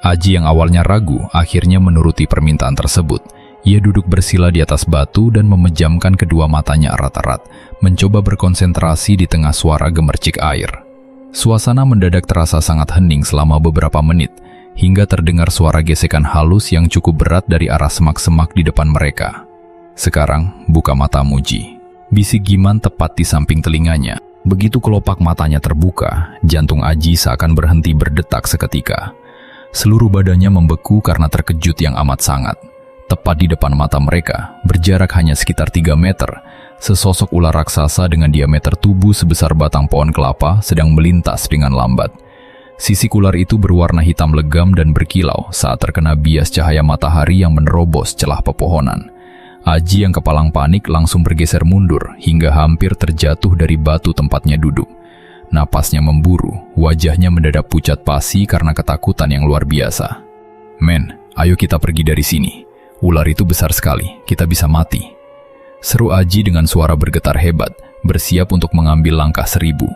Aji yang awalnya ragu akhirnya menuruti permintaan tersebut. Ia duduk bersila di atas batu dan memejamkan kedua matanya erat-erat, mencoba berkonsentrasi di tengah suara gemercik air. Suasana mendadak terasa sangat hening selama beberapa menit, hingga terdengar suara gesekan halus yang cukup berat dari arah semak-semak di depan mereka. Sekarang, buka matamu, Ji. Bisik Giman tepat di samping telinganya. Begitu kelopak matanya terbuka, jantung Aji seakan berhenti berdetak seketika. Seluruh badannya membeku karena terkejut yang amat sangat. Tepat di depan mata mereka, berjarak hanya sekitar 3 meter, sesosok ular raksasa dengan diameter tubuh sebesar batang pohon kelapa sedang melintas dengan lambat. Sisik ular itu berwarna hitam legam dan berkilau saat terkena bias cahaya matahari yang menerobos celah pepohonan. Aji yang kepalang panik langsung bergeser mundur hingga hampir terjatuh dari batu tempatnya duduk. Napasnya memburu, wajahnya mendadak pucat pasi karena ketakutan yang luar biasa. "Men, ayo kita pergi dari sini. Ular itu besar sekali, kita bisa mati." Seru Aji dengan suara bergetar hebat, bersiap untuk mengambil langkah 1000.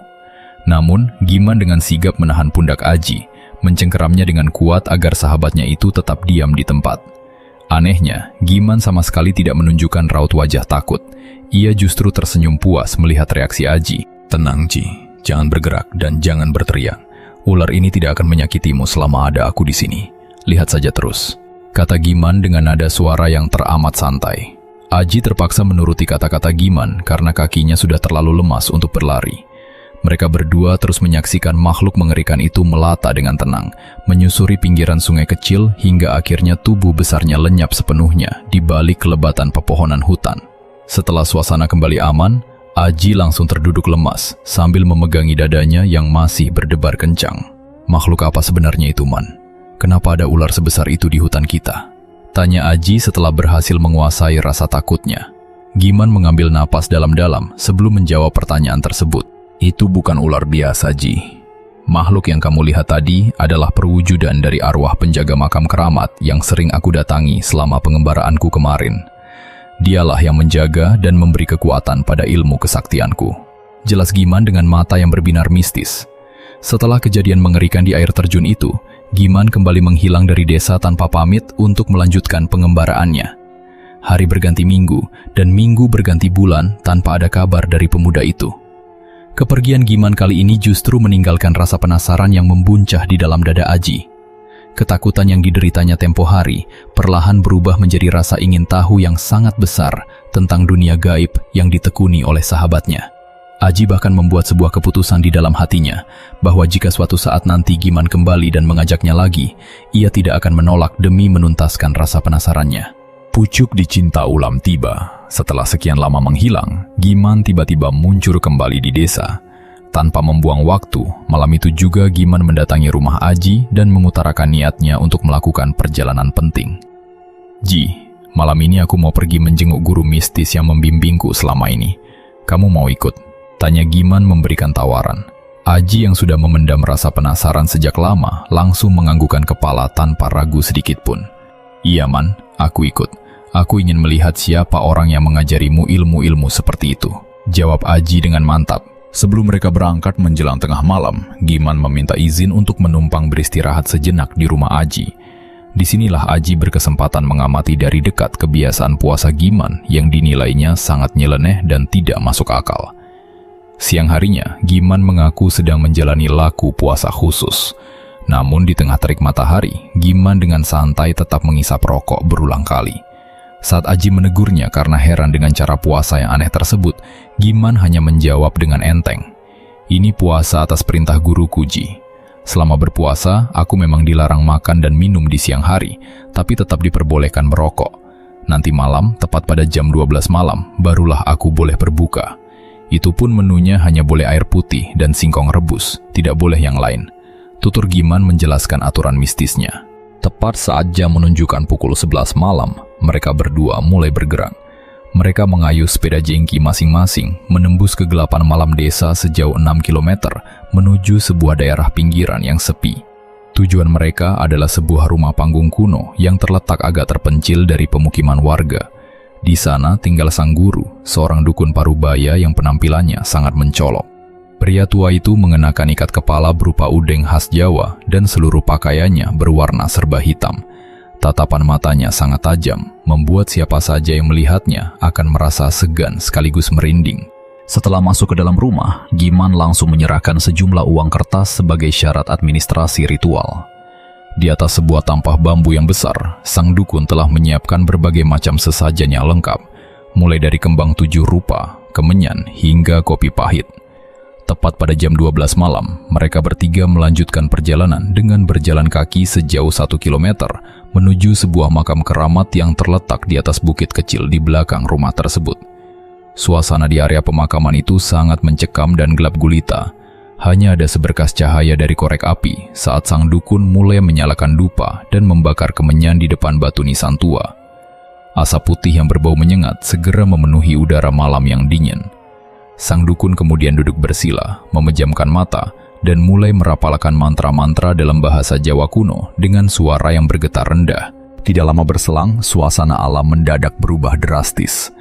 Namun, Giman dengan sigap menahan pundak Aji, mencengkeramnya dengan kuat agar sahabatnya itu tetap diam di tempat. Anehnya, Giman sama sekali tidak menunjukkan raut wajah takut. Ia justru tersenyum puas melihat reaksi Aji. "Tenang, Ji. Jangan bergerak dan jangan berteriak. Ular ini tidak akan menyakitimu selama ada aku di sini. Lihat saja terus," kata Giman dengan nada suara yang teramat santai. Aji terpaksa menuruti kata-kata Giman karena kakinya sudah terlalu lemas untuk berlari. Mereka berdua terus menyaksikan makhluk mengerikan itu melata dengan tenang, menyusuri pinggiran sungai kecil hingga akhirnya tubuh besarnya lenyap sepenuhnya di balik kelebatan pepohonan hutan. Setelah suasana kembali aman, Aji langsung terduduk lemas sambil memegangi dadanya yang masih berdebar kencang. "Makhluk apa sebenarnya itu, Man? Kenapa ada ular sebesar itu di hutan kita?" tanya Aji setelah berhasil menguasai rasa takutnya. Giman mengambil napas dalam-dalam sebelum menjawab pertanyaan tersebut. "Itu bukan ular biasa, Ji. Makhluk yang kamu lihat tadi adalah perwujudan dari arwah penjaga makam keramat yang sering aku datangi selama pengembaraanku kemarin. Dialah yang menjaga dan memberi kekuatan pada ilmu kesaktianku," jelas Giman dengan mata yang berbinar mistis. Setelah kejadian mengerikan di air terjun itu, Giman kembali menghilang dari desa tanpa pamit untuk melanjutkan pengembaraannya. Hari berganti minggu, dan minggu berganti bulan tanpa ada kabar dari pemuda itu. Kepergian Giman kali ini justru meninggalkan rasa penasaran yang membuncah di dalam dada Aji. Ketakutan yang dideritanya tempo hari perlahan berubah menjadi rasa ingin tahu yang sangat besar tentang dunia gaib yang ditekuni oleh sahabatnya. Aji bahkan membuat sebuah keputusan di dalam hatinya bahwa jika suatu saat nanti Giman kembali dan mengajaknya lagi, ia tidak akan menolak demi menuntaskan rasa penasarannya. Pucuk dicinta ulam tiba. Setelah sekian lama menghilang, Giman tiba-tiba muncul kembali di desa. Tanpa membuang waktu, malam itu juga Giman mendatangi rumah Aji dan mengutarakan niatnya untuk melakukan perjalanan penting. "Ji, malam ini aku mau pergi menjenguk guru mistis yang membimbingku selama ini. Kamu mau ikut?" tanya Giman memberikan tawaran. Aji yang sudah memendam rasa penasaran sejak lama langsung menganggukkan kepala tanpa ragu sedikit pun. "Iya, Man, aku ikut. Aku ingin melihat siapa orang yang mengajarimu ilmu-ilmu seperti itu," jawab Aji dengan mantap. Sebelum mereka berangkat menjelang tengah malam, Giman meminta izin untuk menumpang beristirahat sejenak di rumah Aji. Disinilah Aji berkesempatan mengamati dari dekat kebiasaan puasa Giman yang dinilainya sangat nyeleneh dan tidak masuk akal. Siang harinya, Giman mengaku sedang menjalani laku puasa khusus. Namun di tengah terik matahari, Giman dengan santai tetap mengisap rokok berulang kali. Saat Aji menegurnya karena heran dengan cara puasa yang aneh tersebut, Giman hanya menjawab dengan enteng, "Ini puasa atas perintah guruku, Ji. Selama berpuasa, aku memang dilarang makan dan minum di siang hari, tapi tetap diperbolehkan merokok. Nanti malam, tepat pada jam 12 malam, barulah aku boleh berbuka. Itu pun menunya hanya boleh air putih dan singkong rebus, tidak boleh yang lain," tutur Giman menjelaskan aturan mistisnya. Tepat saat jam menunjukkan pukul 11 malam, mereka berdua mulai bergerak. Mereka mengayuh sepeda jengki masing-masing, menembus kegelapan malam desa sejauh 6 km menuju sebuah daerah pinggiran yang sepi. Tujuan mereka adalah sebuah rumah panggung kuno yang terletak agak terpencil dari pemukiman warga. Di sana tinggal sang guru, seorang dukun parubaya yang penampilannya sangat mencolok. Pria tua itu mengenakan ikat kepala berupa udeng khas Jawa dan seluruh pakaiannya berwarna serba hitam. Tatapan matanya sangat tajam, membuat siapa saja yang melihatnya akan merasa segan sekaligus merinding. Setelah masuk ke dalam rumah, Giman langsung menyerahkan sejumlah uang kertas sebagai syarat administrasi ritual. Di atas sebuah tampah bambu yang besar, sang dukun telah menyiapkan berbagai macam sesajen yang lengkap, mulai dari kembang 7 rupa, kemenyan, hingga kopi pahit. Tepat pada jam 12 malam, mereka bertiga melanjutkan perjalanan dengan berjalan kaki sejauh 1 km menuju sebuah makam keramat yang terletak di atas bukit kecil di belakang rumah tersebut. Suasana di area pemakaman itu sangat mencekam dan gelap gulita. Hanya ada seberkas cahaya dari korek api saat sang dukun mulai menyalakan dupa dan membakar kemenyan di depan batu nisan tua. Asap putih yang berbau menyengat segera memenuhi udara malam yang dingin. Sang dukun kemudian duduk bersila, memejamkan mata, dan mulai merapalkan mantra-mantra dalam bahasa Jawa kuno dengan suara yang bergetar rendah. Tidak lama berselang, suasana alam mendadak berubah drastis.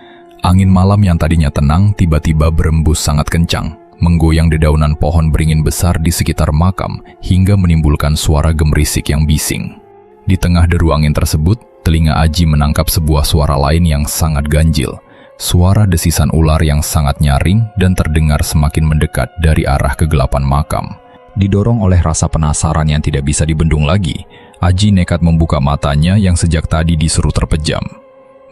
Angin malam yang tadinya tenang tiba-tiba berembus sangat kencang, menggoyang dedaunan pohon beringin besar di sekitar makam hingga menimbulkan suara gemerisik yang bising. Di tengah deru angin tersebut, telinga Aji menangkap sebuah suara lain yang sangat ganjil. Suara desisan ular yang sangat nyaring dan terdengar semakin mendekat dari arah kegelapan makam. Didorong oleh rasa penasaran yang tidak bisa dibendung lagi, Aji nekat membuka matanya yang sejak tadi disuruh terpejam.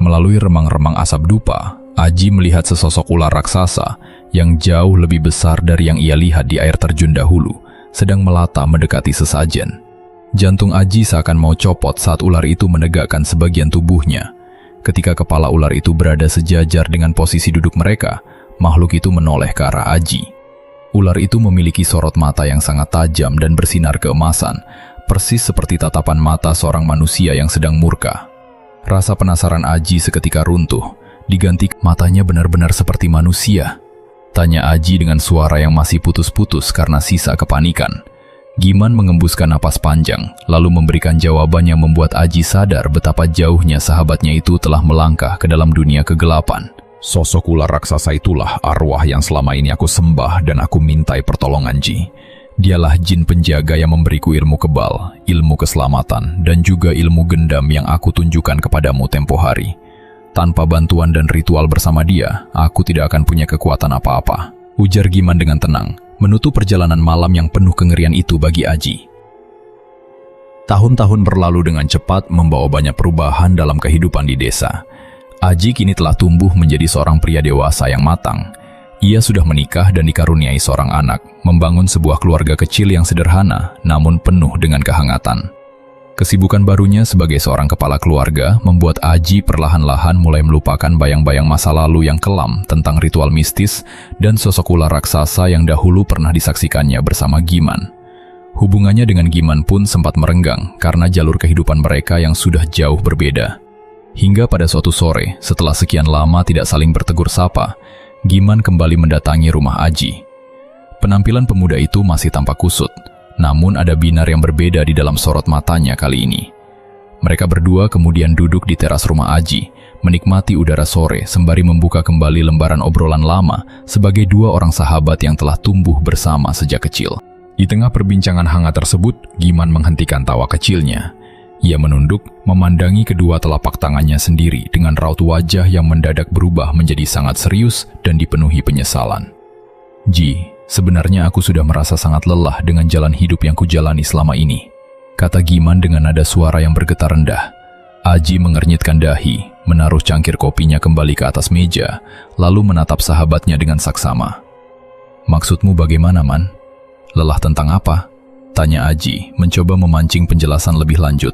Melalui remang-remang asap dupa, Aji melihat sesosok ular raksasa yang jauh lebih besar dari yang ia lihat di air terjun dahulu, sedang melata mendekati sesajen. Jantung Aji seakan mau copot saat ular itu menegakkan sebagian tubuhnya. Ketika kepala ular itu berada sejajar dengan posisi duduk mereka, makhluk itu menoleh ke arah Aji. Ular itu memiliki sorot mata yang sangat tajam dan bersinar keemasan, persis seperti tatapan mata seorang manusia yang sedang murka. Rasa penasaran Aji seketika runtuh, diganti matanya benar-benar seperti manusia. Tanya Aji dengan suara yang masih putus-putus karena sisa kepanikan. Giman mengembuskan napas panjang, lalu memberikan jawaban yang membuat Aji sadar betapa jauhnya sahabatnya itu telah melangkah ke dalam dunia kegelapan. Sosok ular raksasa itulah arwah yang selama ini aku sembah dan aku mintai pertolongan, Ji. Dialah jin penjaga yang memberiku ilmu kebal, ilmu keselamatan, dan juga ilmu gendam yang aku tunjukkan kepadamu tempo hari. Tanpa bantuan dan ritual bersama dia, aku tidak akan punya kekuatan apa-apa, ujar Giman dengan tenang, menutup perjalanan malam yang penuh kengerian itu bagi Aji. Tahun-tahun berlalu dengan cepat membawa banyak perubahan dalam kehidupan di desa. Aji kini telah tumbuh menjadi seorang pria dewasa yang matang. Ia sudah menikah dan dikaruniai seorang anak, membangun sebuah keluarga kecil yang sederhana namun penuh dengan kehangatan. Kesibukan barunya sebagai seorang kepala keluarga membuat Aji perlahan-lahan mulai melupakan bayang-bayang masa lalu yang kelam tentang ritual mistis dan sosok ular raksasa yang dahulu pernah disaksikannya bersama Giman. Hubungannya dengan Giman pun sempat merenggang karena jalur kehidupan mereka yang sudah jauh berbeda. Hingga pada suatu sore, setelah sekian lama tidak saling bertegur sapa, Giman kembali mendatangi rumah Aji. Penampilan pemuda itu masih tampak kusut, namun ada binar yang berbeda di dalam sorot matanya kali ini. Mereka berdua kemudian duduk di teras rumah Aji, menikmati udara sore sembari membuka kembali lembaran obrolan lama sebagai dua orang sahabat yang telah tumbuh bersama sejak kecil. Di tengah perbincangan hangat tersebut, Giman menghentikan tawa kecilnya. Ia menunduk, memandangi kedua telapak tangannya sendiri dengan raut wajah yang mendadak berubah menjadi sangat serius dan dipenuhi penyesalan. Ji, sebenarnya aku sudah merasa sangat lelah dengan jalan hidup yang kujalani selama ini, kata Giman dengan nada suara yang bergetar rendah. Aji mengernyitkan dahi, menaruh cangkir kopinya kembali ke atas meja, lalu menatap sahabatnya dengan saksama. Maksudmu bagaimana, Man? Lelah tentang apa? Tanya Aji, mencoba memancing penjelasan lebih lanjut.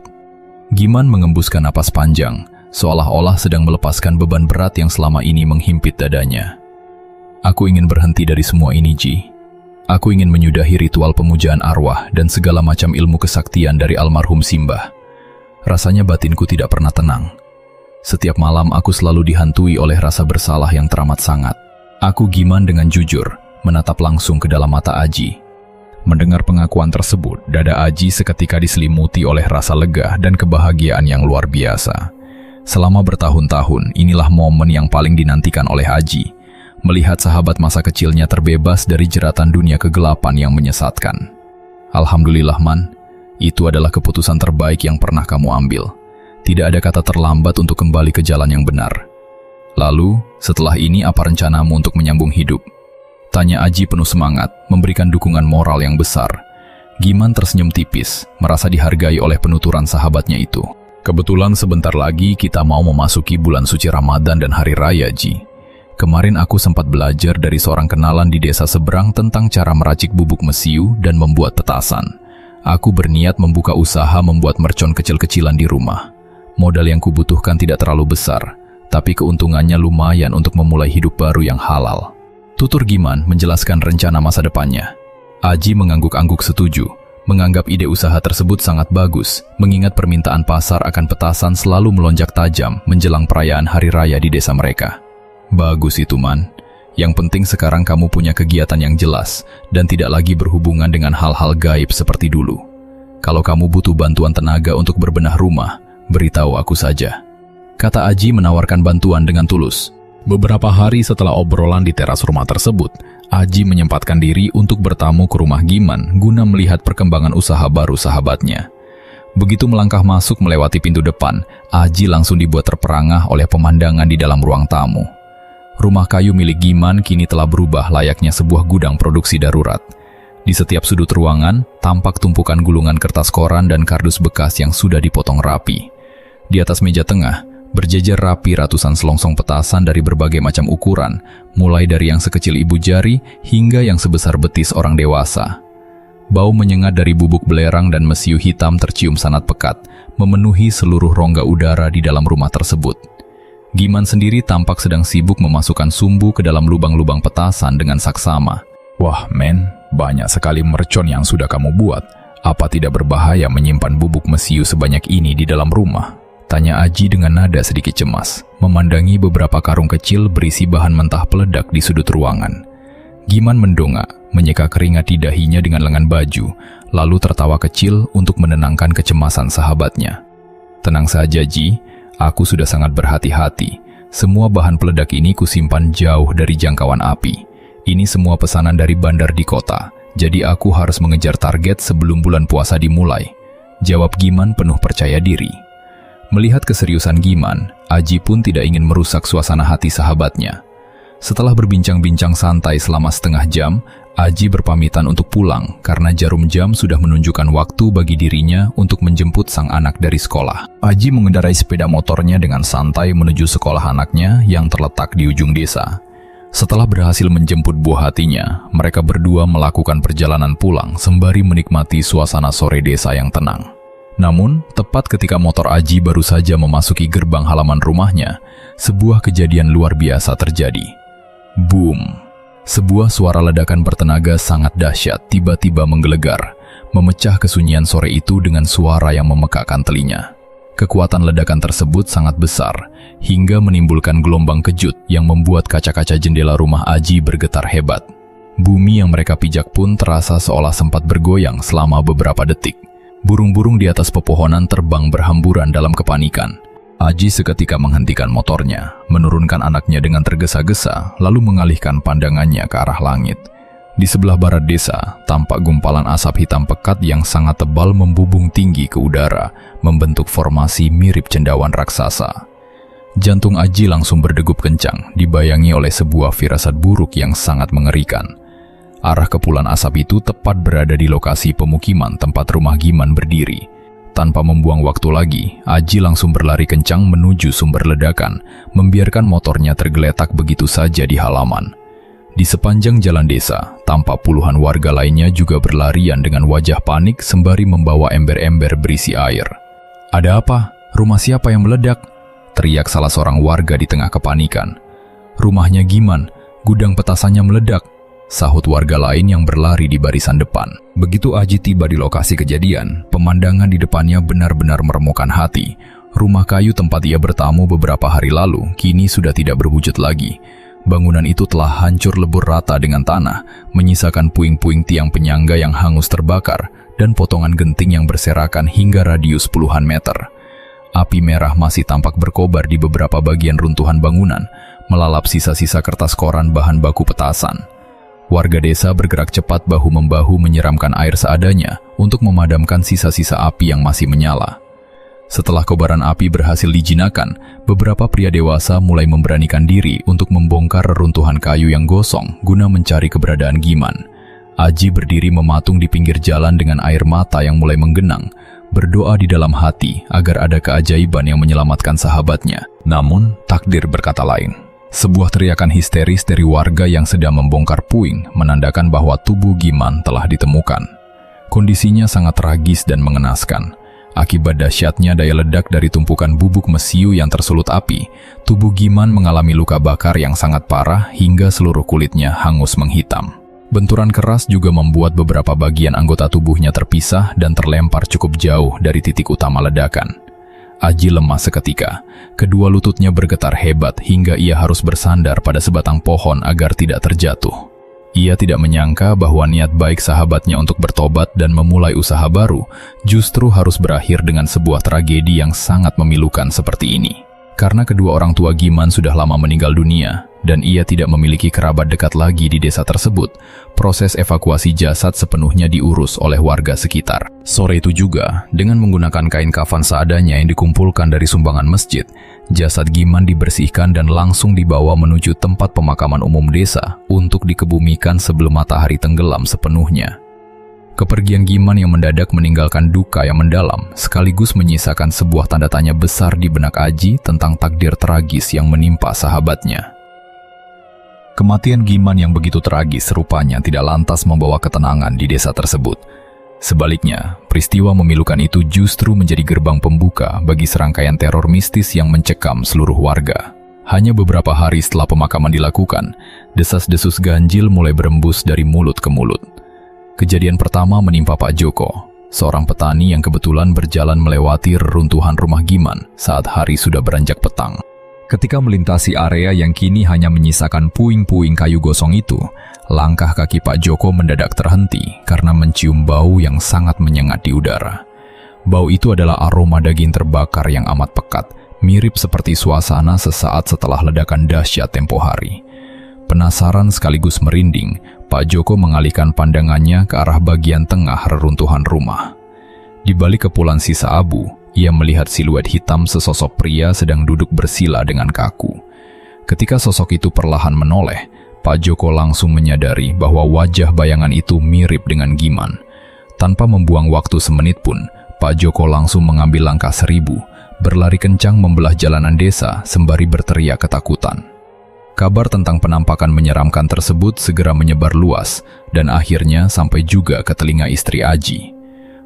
Giman mengembuskan napas panjang, seolah-olah sedang melepaskan beban berat yang selama ini menghimpit dadanya. Aku ingin berhenti dari semua ini, Ji. Aku ingin menyudahi ritual pemujaan arwah dan segala macam ilmu kesaktian dari almarhum Simbah. Rasanya batinku tidak pernah tenang. Setiap malam aku selalu dihantui oleh rasa bersalah yang teramat sangat. Aku Giman dengan jujur menatap langsung ke dalam mata Aji. Mendengar pengakuan tersebut, dada Aji seketika diselimuti oleh rasa lega dan kebahagiaan yang luar biasa. Selama bertahun-tahun, inilah momen yang paling dinantikan oleh Aji. Melihat sahabat masa kecilnya terbebas dari jeratan dunia kegelapan yang menyesatkan. Alhamdulillah, Man. Itu adalah keputusan terbaik yang pernah kamu ambil. Tidak ada kata terlambat untuk kembali ke jalan yang benar. Lalu, setelah ini apa rencanamu untuk menyambung hidup? Tanya Aji penuh semangat, memberikan dukungan moral yang besar. Giman tersenyum tipis, merasa dihargai oleh penuturan sahabatnya itu. Kebetulan sebentar lagi kita mau memasuki bulan suci Ramadan dan Hari Raya, Ji. Kemarin aku sempat belajar dari seorang kenalan di desa seberang tentang cara meracik bubuk mesiu dan membuat petasan. Aku berniat membuka usaha membuat mercon kecil-kecilan di rumah. Modal yang kubutuhkan tidak terlalu besar, tapi keuntungannya lumayan untuk memulai hidup baru yang halal. Tutur Giman menjelaskan rencana masa depannya. Aji mengangguk-angguk setuju, menganggap ide usaha tersebut sangat bagus, mengingat permintaan pasar akan petasan selalu melonjak tajam menjelang perayaan hari raya di desa mereka. Bagus itu, Man. Yang penting sekarang kamu punya kegiatan yang jelas dan tidak lagi berhubungan dengan hal-hal gaib seperti dulu. Kalau kamu butuh bantuan tenaga untuk berbenah rumah, beritahu aku saja. Kata Aji menawarkan bantuan dengan tulus. Beberapa hari setelah obrolan di teras rumah tersebut, Aji menyempatkan diri untuk bertamu ke rumah Giman guna melihat perkembangan usaha baru sahabatnya. Begitu melangkah masuk melewati pintu depan, Aji langsung dibuat terperangah oleh pemandangan di dalam ruang tamu. Rumah kayu milik Giman kini telah berubah layaknya sebuah gudang produksi darurat. Di setiap sudut ruangan, tampak tumpukan gulungan kertas koran dan kardus bekas yang sudah dipotong rapi. Di atas meja tengah, berjejer rapi ratusan selongsong petasan dari berbagai macam ukuran, mulai dari yang sekecil ibu jari hingga yang sebesar betis orang dewasa. Bau menyengat dari bubuk belerang dan mesiu hitam tercium sangat pekat, memenuhi seluruh rongga udara di dalam rumah tersebut. Giman sendiri tampak sedang sibuk memasukkan sumbu ke dalam lubang-lubang petasan dengan saksama. Wah men, banyak sekali mercon yang sudah kamu buat. Apa tidak berbahaya menyimpan bubuk mesiu sebanyak ini di dalam rumah? Tanya Aji dengan nada sedikit cemas, memandangi beberapa karung kecil berisi bahan mentah peledak di sudut ruangan. Giman mendongak, menyeka keringat di dahinya dengan lengan baju, lalu tertawa kecil untuk menenangkan kecemasan sahabatnya. Tenang saja Ji, aku sudah sangat berhati-hati. Semua bahan peledak ini kusimpan jauh dari jangkauan api. Ini semua pesanan dari bandar di kota, jadi aku harus mengejar target sebelum bulan puasa dimulai. Jawab Giman penuh percaya diri. Melihat keseriusan Giman, Aji pun tidak ingin merusak suasana hati sahabatnya. Setelah berbincang-bincang santai selama setengah jam, Aji berpamitan untuk pulang karena jarum jam sudah menunjukkan waktu bagi dirinya untuk menjemput sang anak dari sekolah. Aji mengendarai sepeda motornya dengan santai menuju sekolah anaknya yang terletak di ujung desa. Setelah berhasil menjemput buah hatinya, mereka berdua melakukan perjalanan pulang sembari menikmati suasana sore desa yang tenang. Namun, tepat ketika motor Aji baru saja memasuki gerbang halaman rumahnya, sebuah kejadian luar biasa terjadi. Boom! Sebuah suara ledakan bertenaga sangat dahsyat tiba-tiba menggelegar, memecah kesunyian sore itu dengan suara yang memekakkan telinga. Kekuatan ledakan tersebut sangat besar, hingga menimbulkan gelombang kejut yang membuat kaca-kaca jendela rumah Aji bergetar hebat. Bumi yang mereka pijak pun terasa seolah sempat bergoyang selama beberapa detik. Burung-burung di atas pepohonan terbang berhamburan dalam kepanikan. Aji seketika menghentikan motornya, menurunkan anaknya dengan tergesa-gesa, lalu mengalihkan pandangannya ke arah langit. Di sebelah barat desa, tampak gumpalan asap hitam pekat yang sangat tebal membubung tinggi ke udara, membentuk formasi mirip cendawan raksasa. Jantung Aji langsung berdegup kencang, dibayangi oleh sebuah firasat buruk yang sangat mengerikan. Arah kepulan asap itu tepat berada di lokasi pemukiman tempat rumah Giman berdiri. Tanpa membuang waktu lagi, Aji langsung berlari kencang menuju sumber ledakan, membiarkan motornya tergeletak begitu saja di halaman. Di sepanjang jalan desa, tampak puluhan warga lainnya juga berlarian dengan wajah panik sembari membawa ember-ember berisi air. "Ada apa? Rumah siapa yang meledak?" teriak salah seorang warga di tengah kepanikan. "Rumahnya Giman, gudang petasannya meledak," sahut warga lain yang berlari di barisan depan. Begitu Aji tiba di lokasi kejadian, pemandangan di depannya benar-benar meremukkan hati. Rumah kayu tempat ia bertamu beberapa hari lalu kini sudah tidak berwujud lagi. Bangunan itu telah hancur lebur rata dengan tanah, menyisakan puing-puing tiang penyangga yang hangus terbakar dan potongan genting yang berserakan hingga radius puluhan meter. Api merah masih tampak berkobar di beberapa bagian runtuhan bangunan, melalap sisa-sisa kertas koran bahan baku petasan. Warga desa bergerak cepat bahu-membahu menyiramkan air seadanya untuk memadamkan sisa-sisa api yang masih menyala. Setelah kobaran api berhasil dijinakan, beberapa pria dewasa mulai memberanikan diri untuk membongkar reruntuhan kayu yang gosong guna mencari keberadaan Giman. Aji berdiri mematung di pinggir jalan dengan air mata yang mulai menggenang, berdoa di dalam hati agar ada keajaiban yang menyelamatkan sahabatnya. Namun, takdir berkata lain. Sebuah teriakan histeris dari warga yang sedang membongkar puing menandakan bahwa tubuh Giman telah ditemukan. Kondisinya sangat tragis dan mengenaskan. Akibat dahsyatnya daya ledak dari tumpukan bubuk mesiu yang tersulut api, tubuh Giman mengalami luka bakar yang sangat parah hingga seluruh kulitnya hangus menghitam. Benturan keras juga membuat beberapa bagian anggota tubuhnya terpisah dan terlempar cukup jauh dari titik utama ledakan. Aji lemas seketika. Kedua lututnya bergetar hebat hingga ia harus bersandar pada sebatang pohon agar tidak terjatuh. Ia tidak menyangka bahwa niat baik sahabatnya untuk bertobat dan memulai usaha baru justru harus berakhir dengan sebuah tragedi yang sangat memilukan seperti ini. Karena kedua orang tua Giman sudah lama meninggal dunia dan ia tidak memiliki kerabat dekat lagi di desa tersebut, proses evakuasi jasad sepenuhnya diurus oleh warga sekitar. Sore itu juga, dengan menggunakan kain kafan seadanya yang dikumpulkan dari sumbangan masjid, jasad Giman dibersihkan dan langsung dibawa menuju tempat pemakaman umum desa untuk dikebumikan sebelum matahari tenggelam sepenuhnya. Kepergian Giman yang mendadak meninggalkan duka yang mendalam, sekaligus menyisakan sebuah tanda tanya besar di benak Aji tentang takdir tragis yang menimpa sahabatnya. Kematian Giman yang begitu tragis rupanya tidak lantas membawa ketenangan di desa tersebut. Sebaliknya, peristiwa memilukan itu justru menjadi gerbang pembuka bagi serangkaian teror mistis yang mencekam seluruh warga. Hanya beberapa hari setelah pemakaman dilakukan, desas-desus ganjil mulai berembus dari mulut ke mulut. Kejadian pertama menimpa Pak Joko, seorang petani yang kebetulan berjalan melewati reruntuhan rumah Giman saat hari sudah beranjak petang. Ketika melintasi area yang kini hanya menyisakan puing-puing kayu gosong itu, langkah kaki Pak Joko mendadak terhenti karena mencium bau yang sangat menyengat di udara. Bau itu adalah aroma daging terbakar yang amat pekat, mirip seperti suasana sesaat setelah ledakan dahsyat tempo hari. Penasaran sekaligus merinding, Pak Joko mengalihkan pandangannya ke arah bagian tengah reruntuhan rumah. Di balik kepulan sisa abu, ia melihat siluet hitam sesosok pria sedang duduk bersila dengan kaku. Ketika sosok itu perlahan menoleh, Pak Joko langsung menyadari bahwa wajah bayangan itu mirip dengan Giman. Tanpa membuang waktu semenit pun, Pak Joko langsung mengambil langkah 1000, berlari kencang membelah jalanan desa sembari berteriak ketakutan. Kabar tentang penampakan menyeramkan tersebut segera menyebar luas dan akhirnya sampai juga ke telinga istri Aji.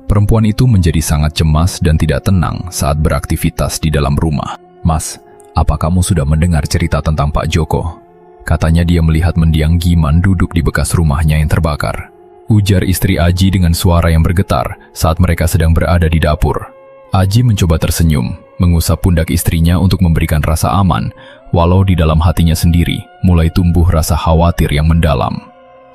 Perempuan itu menjadi sangat cemas dan tidak tenang saat beraktivitas di dalam rumah. "Mas, apa kamu sudah mendengar cerita tentang Pak Joko?" Katanya dia melihat mendiang Giman duduk di bekas rumahnya yang terbakar. Ujar istri Aji dengan suara yang bergetar saat mereka sedang berada di dapur. Aji mencoba tersenyum, mengusap pundak istrinya untuk memberikan rasa aman, walau di dalam hatinya sendiri mulai tumbuh rasa khawatir yang mendalam.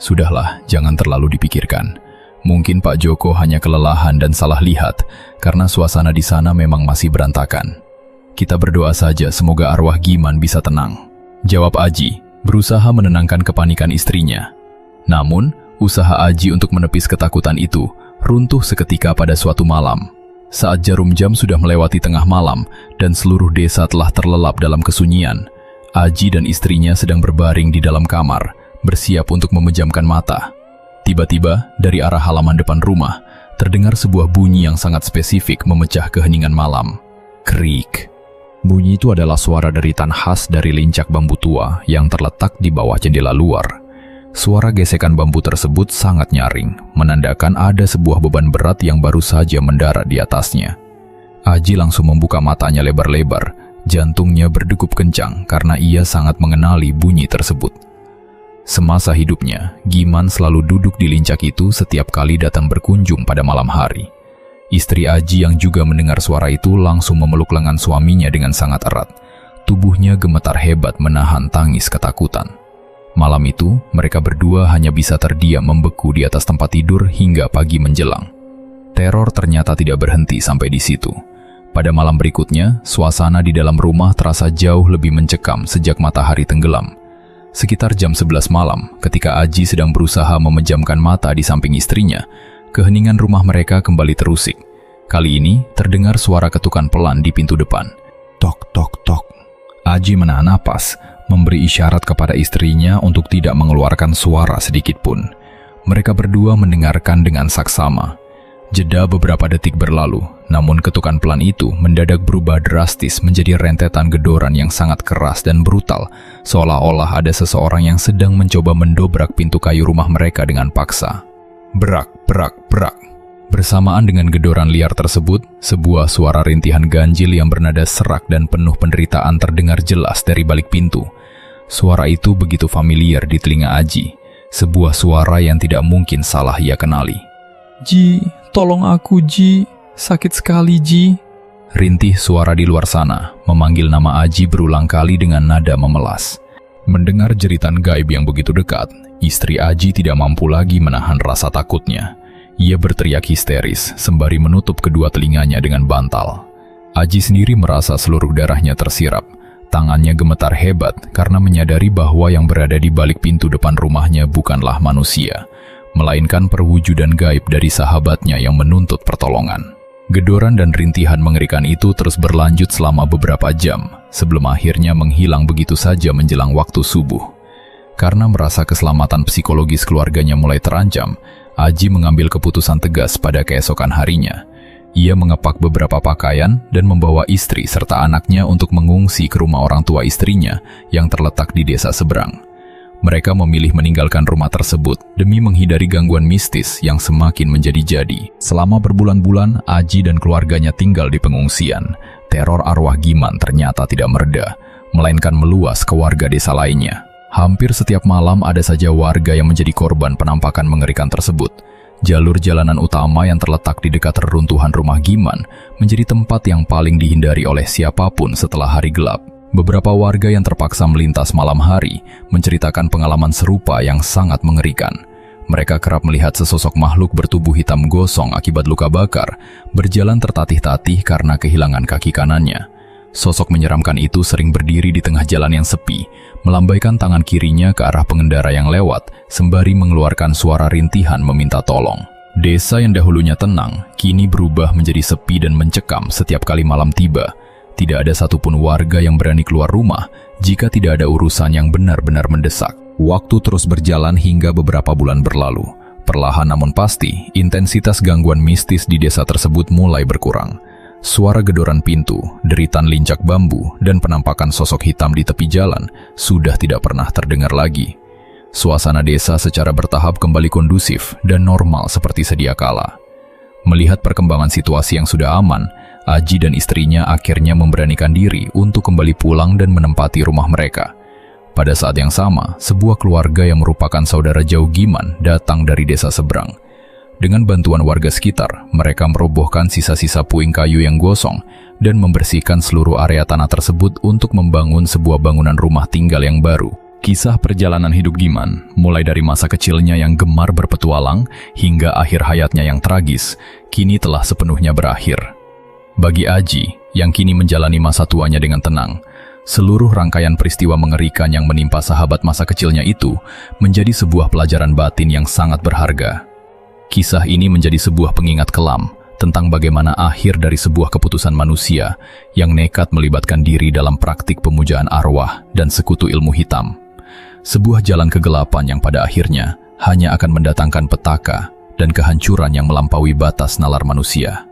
Sudahlah, jangan terlalu dipikirkan. Mungkin Pak Joko hanya kelelahan dan salah lihat, karena suasana di sana memang masih berantakan. Kita berdoa saja semoga arwah Giman bisa tenang. Jawab Aji, berusaha menenangkan kepanikan istrinya. Namun, usaha Aji untuk menepis ketakutan itu runtuh seketika pada suatu malam. Saat jarum jam sudah melewati tengah malam dan seluruh desa telah terlelap dalam kesunyian, Aji dan istrinya sedang berbaring di dalam kamar, bersiap untuk memejamkan mata. Tiba-tiba, dari arah halaman depan rumah, terdengar sebuah bunyi yang sangat spesifik memecah keheningan malam. Krik. Bunyi itu adalah suara deritan khas dari lincak bambu tua yang terletak di bawah jendela luar. Suara gesekan bambu tersebut sangat nyaring, menandakan ada sebuah beban berat yang baru saja mendarat di atasnya. Aji langsung membuka matanya lebar-lebar, jantungnya berdegup kencang karena ia sangat mengenali bunyi tersebut. Semasa hidupnya, Giman selalu duduk di lincak itu setiap kali datang berkunjung pada malam hari. Istri Aji yang juga mendengar suara itu langsung memeluk lengan suaminya dengan sangat erat. Tubuhnya gemetar hebat menahan tangis ketakutan. Malam itu, mereka berdua hanya bisa terdiam membeku di atas tempat tidur hingga pagi menjelang. Teror ternyata tidak berhenti sampai di situ. Pada malam berikutnya, suasana di dalam rumah terasa jauh lebih mencekam sejak matahari tenggelam. Sekitar jam 11 malam, ketika Aji sedang berusaha memejamkan mata di samping istrinya, keheningan rumah mereka kembali terusik. Kali ini, terdengar suara ketukan pelan di pintu depan. Tok, tok, tok. Aji menahan napas, memberi isyarat kepada istrinya untuk tidak mengeluarkan suara sedikit pun. Mereka berdua mendengarkan dengan saksama. Jeda beberapa detik berlalu, namun ketukan pelan itu mendadak berubah drastis menjadi rentetan gedoran yang sangat keras dan brutal, seolah-olah ada seseorang yang sedang mencoba mendobrak pintu kayu rumah mereka dengan paksa. Brak, brak, brak. Bersamaan dengan gedoran liar tersebut, sebuah suara rintihan ganjil yang bernada serak dan penuh penderitaan terdengar jelas dari balik pintu. Suara itu begitu familiar di telinga Aji. sebuah suara yang tidak mungkin salah ia kenali. Ji, tolong aku Ji, sakit sekali Ji. Rintih suara di luar sana, memanggil nama Aji berulang kali dengan nada memelas. Mendengar jeritan gaib yang begitu dekat, istri Aji tidak mampu lagi menahan rasa takutnya. Ia berteriak histeris, sembari menutup kedua telinganya dengan bantal. Aji sendiri merasa seluruh darahnya tersirap. Tangannya gemetar hebat karena menyadari bahwa yang berada di balik pintu depan rumahnya bukanlah manusia, melainkan perwujudan gaib dari sahabatnya yang menuntut pertolongan. Gedoran dan rintihan mengerikan itu terus berlanjut selama beberapa jam, sebelum akhirnya menghilang begitu saja menjelang waktu subuh. Karena merasa keselamatan psikologis keluarganya mulai terancam, Aji mengambil keputusan tegas pada keesokan harinya. Ia mengepak beberapa pakaian dan membawa istri serta anaknya untuk mengungsi ke rumah orang tua istrinya yang terletak di desa seberang. Mereka memilih meninggalkan rumah tersebut demi menghindari gangguan mistis yang semakin menjadi-jadi. Selama berbulan-bulan, Aji dan keluarganya tinggal di pengungsian. Teror arwah Giman ternyata tidak mereda, melainkan meluas ke warga desa lainnya. Hampir setiap malam ada saja warga yang menjadi korban penampakan mengerikan tersebut. Jalur jalanan utama yang terletak di dekat reruntuhan rumah Giman menjadi tempat yang paling dihindari oleh siapapun setelah hari gelap. Beberapa warga yang terpaksa melintas malam hari menceritakan pengalaman serupa yang sangat mengerikan. Mereka kerap melihat sesosok makhluk bertubuh hitam gosong akibat luka bakar, berjalan tertatih-tatih karena kehilangan kaki kanannya. Sosok menyeramkan itu sering berdiri di tengah jalan yang sepi, melambaikan tangan kirinya ke arah pengendara yang lewat, sembari mengeluarkan suara rintihan meminta tolong. Desa yang dahulunya tenang, kini berubah menjadi sepi dan mencekam setiap kali malam tiba. Tidak ada satupun warga yang berani keluar rumah jika tidak ada urusan yang benar-benar mendesak. Waktu terus berjalan hingga beberapa bulan berlalu. Perlahan namun pasti, intensitas gangguan mistis di desa tersebut mulai berkurang. Suara gedoran pintu, deritan lincak bambu, dan penampakan sosok hitam di tepi jalan sudah tidak pernah terdengar lagi. Suasana desa secara bertahap kembali kondusif dan normal seperti sedia kala. Melihat perkembangan situasi yang sudah aman, Aji dan istrinya akhirnya memberanikan diri untuk kembali pulang dan menempati rumah mereka. Pada saat yang sama, sebuah keluarga yang merupakan saudara jauh Giman datang dari desa seberang. Dengan bantuan warga sekitar, mereka merobohkan sisa-sisa puing kayu yang gosong dan membersihkan seluruh area tanah tersebut untuk membangun sebuah bangunan rumah tinggal yang baru. Kisah perjalanan hidup Giman, mulai dari masa kecilnya yang gemar berpetualang hingga akhir hayatnya yang tragis, kini telah sepenuhnya berakhir. Bagi Aji, yang kini menjalani masa tuanya dengan tenang, seluruh rangkaian peristiwa mengerikan yang menimpa sahabat masa kecilnya itu menjadi sebuah pelajaran batin yang sangat berharga. Kisah ini menjadi sebuah pengingat kelam tentang bagaimana akhir dari sebuah keputusan manusia yang nekat melibatkan diri dalam praktik pemujaan arwah dan sekutu ilmu hitam. Sebuah jalan kegelapan yang pada akhirnya hanya akan mendatangkan petaka dan kehancuran yang melampaui batas nalar manusia.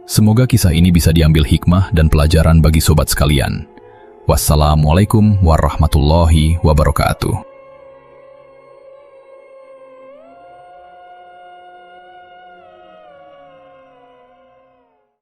Semoga kisah ini bisa diambil hikmah dan pelajaran bagi sobat sekalian. Wassalamualaikum warahmatullahi wabarakatuh.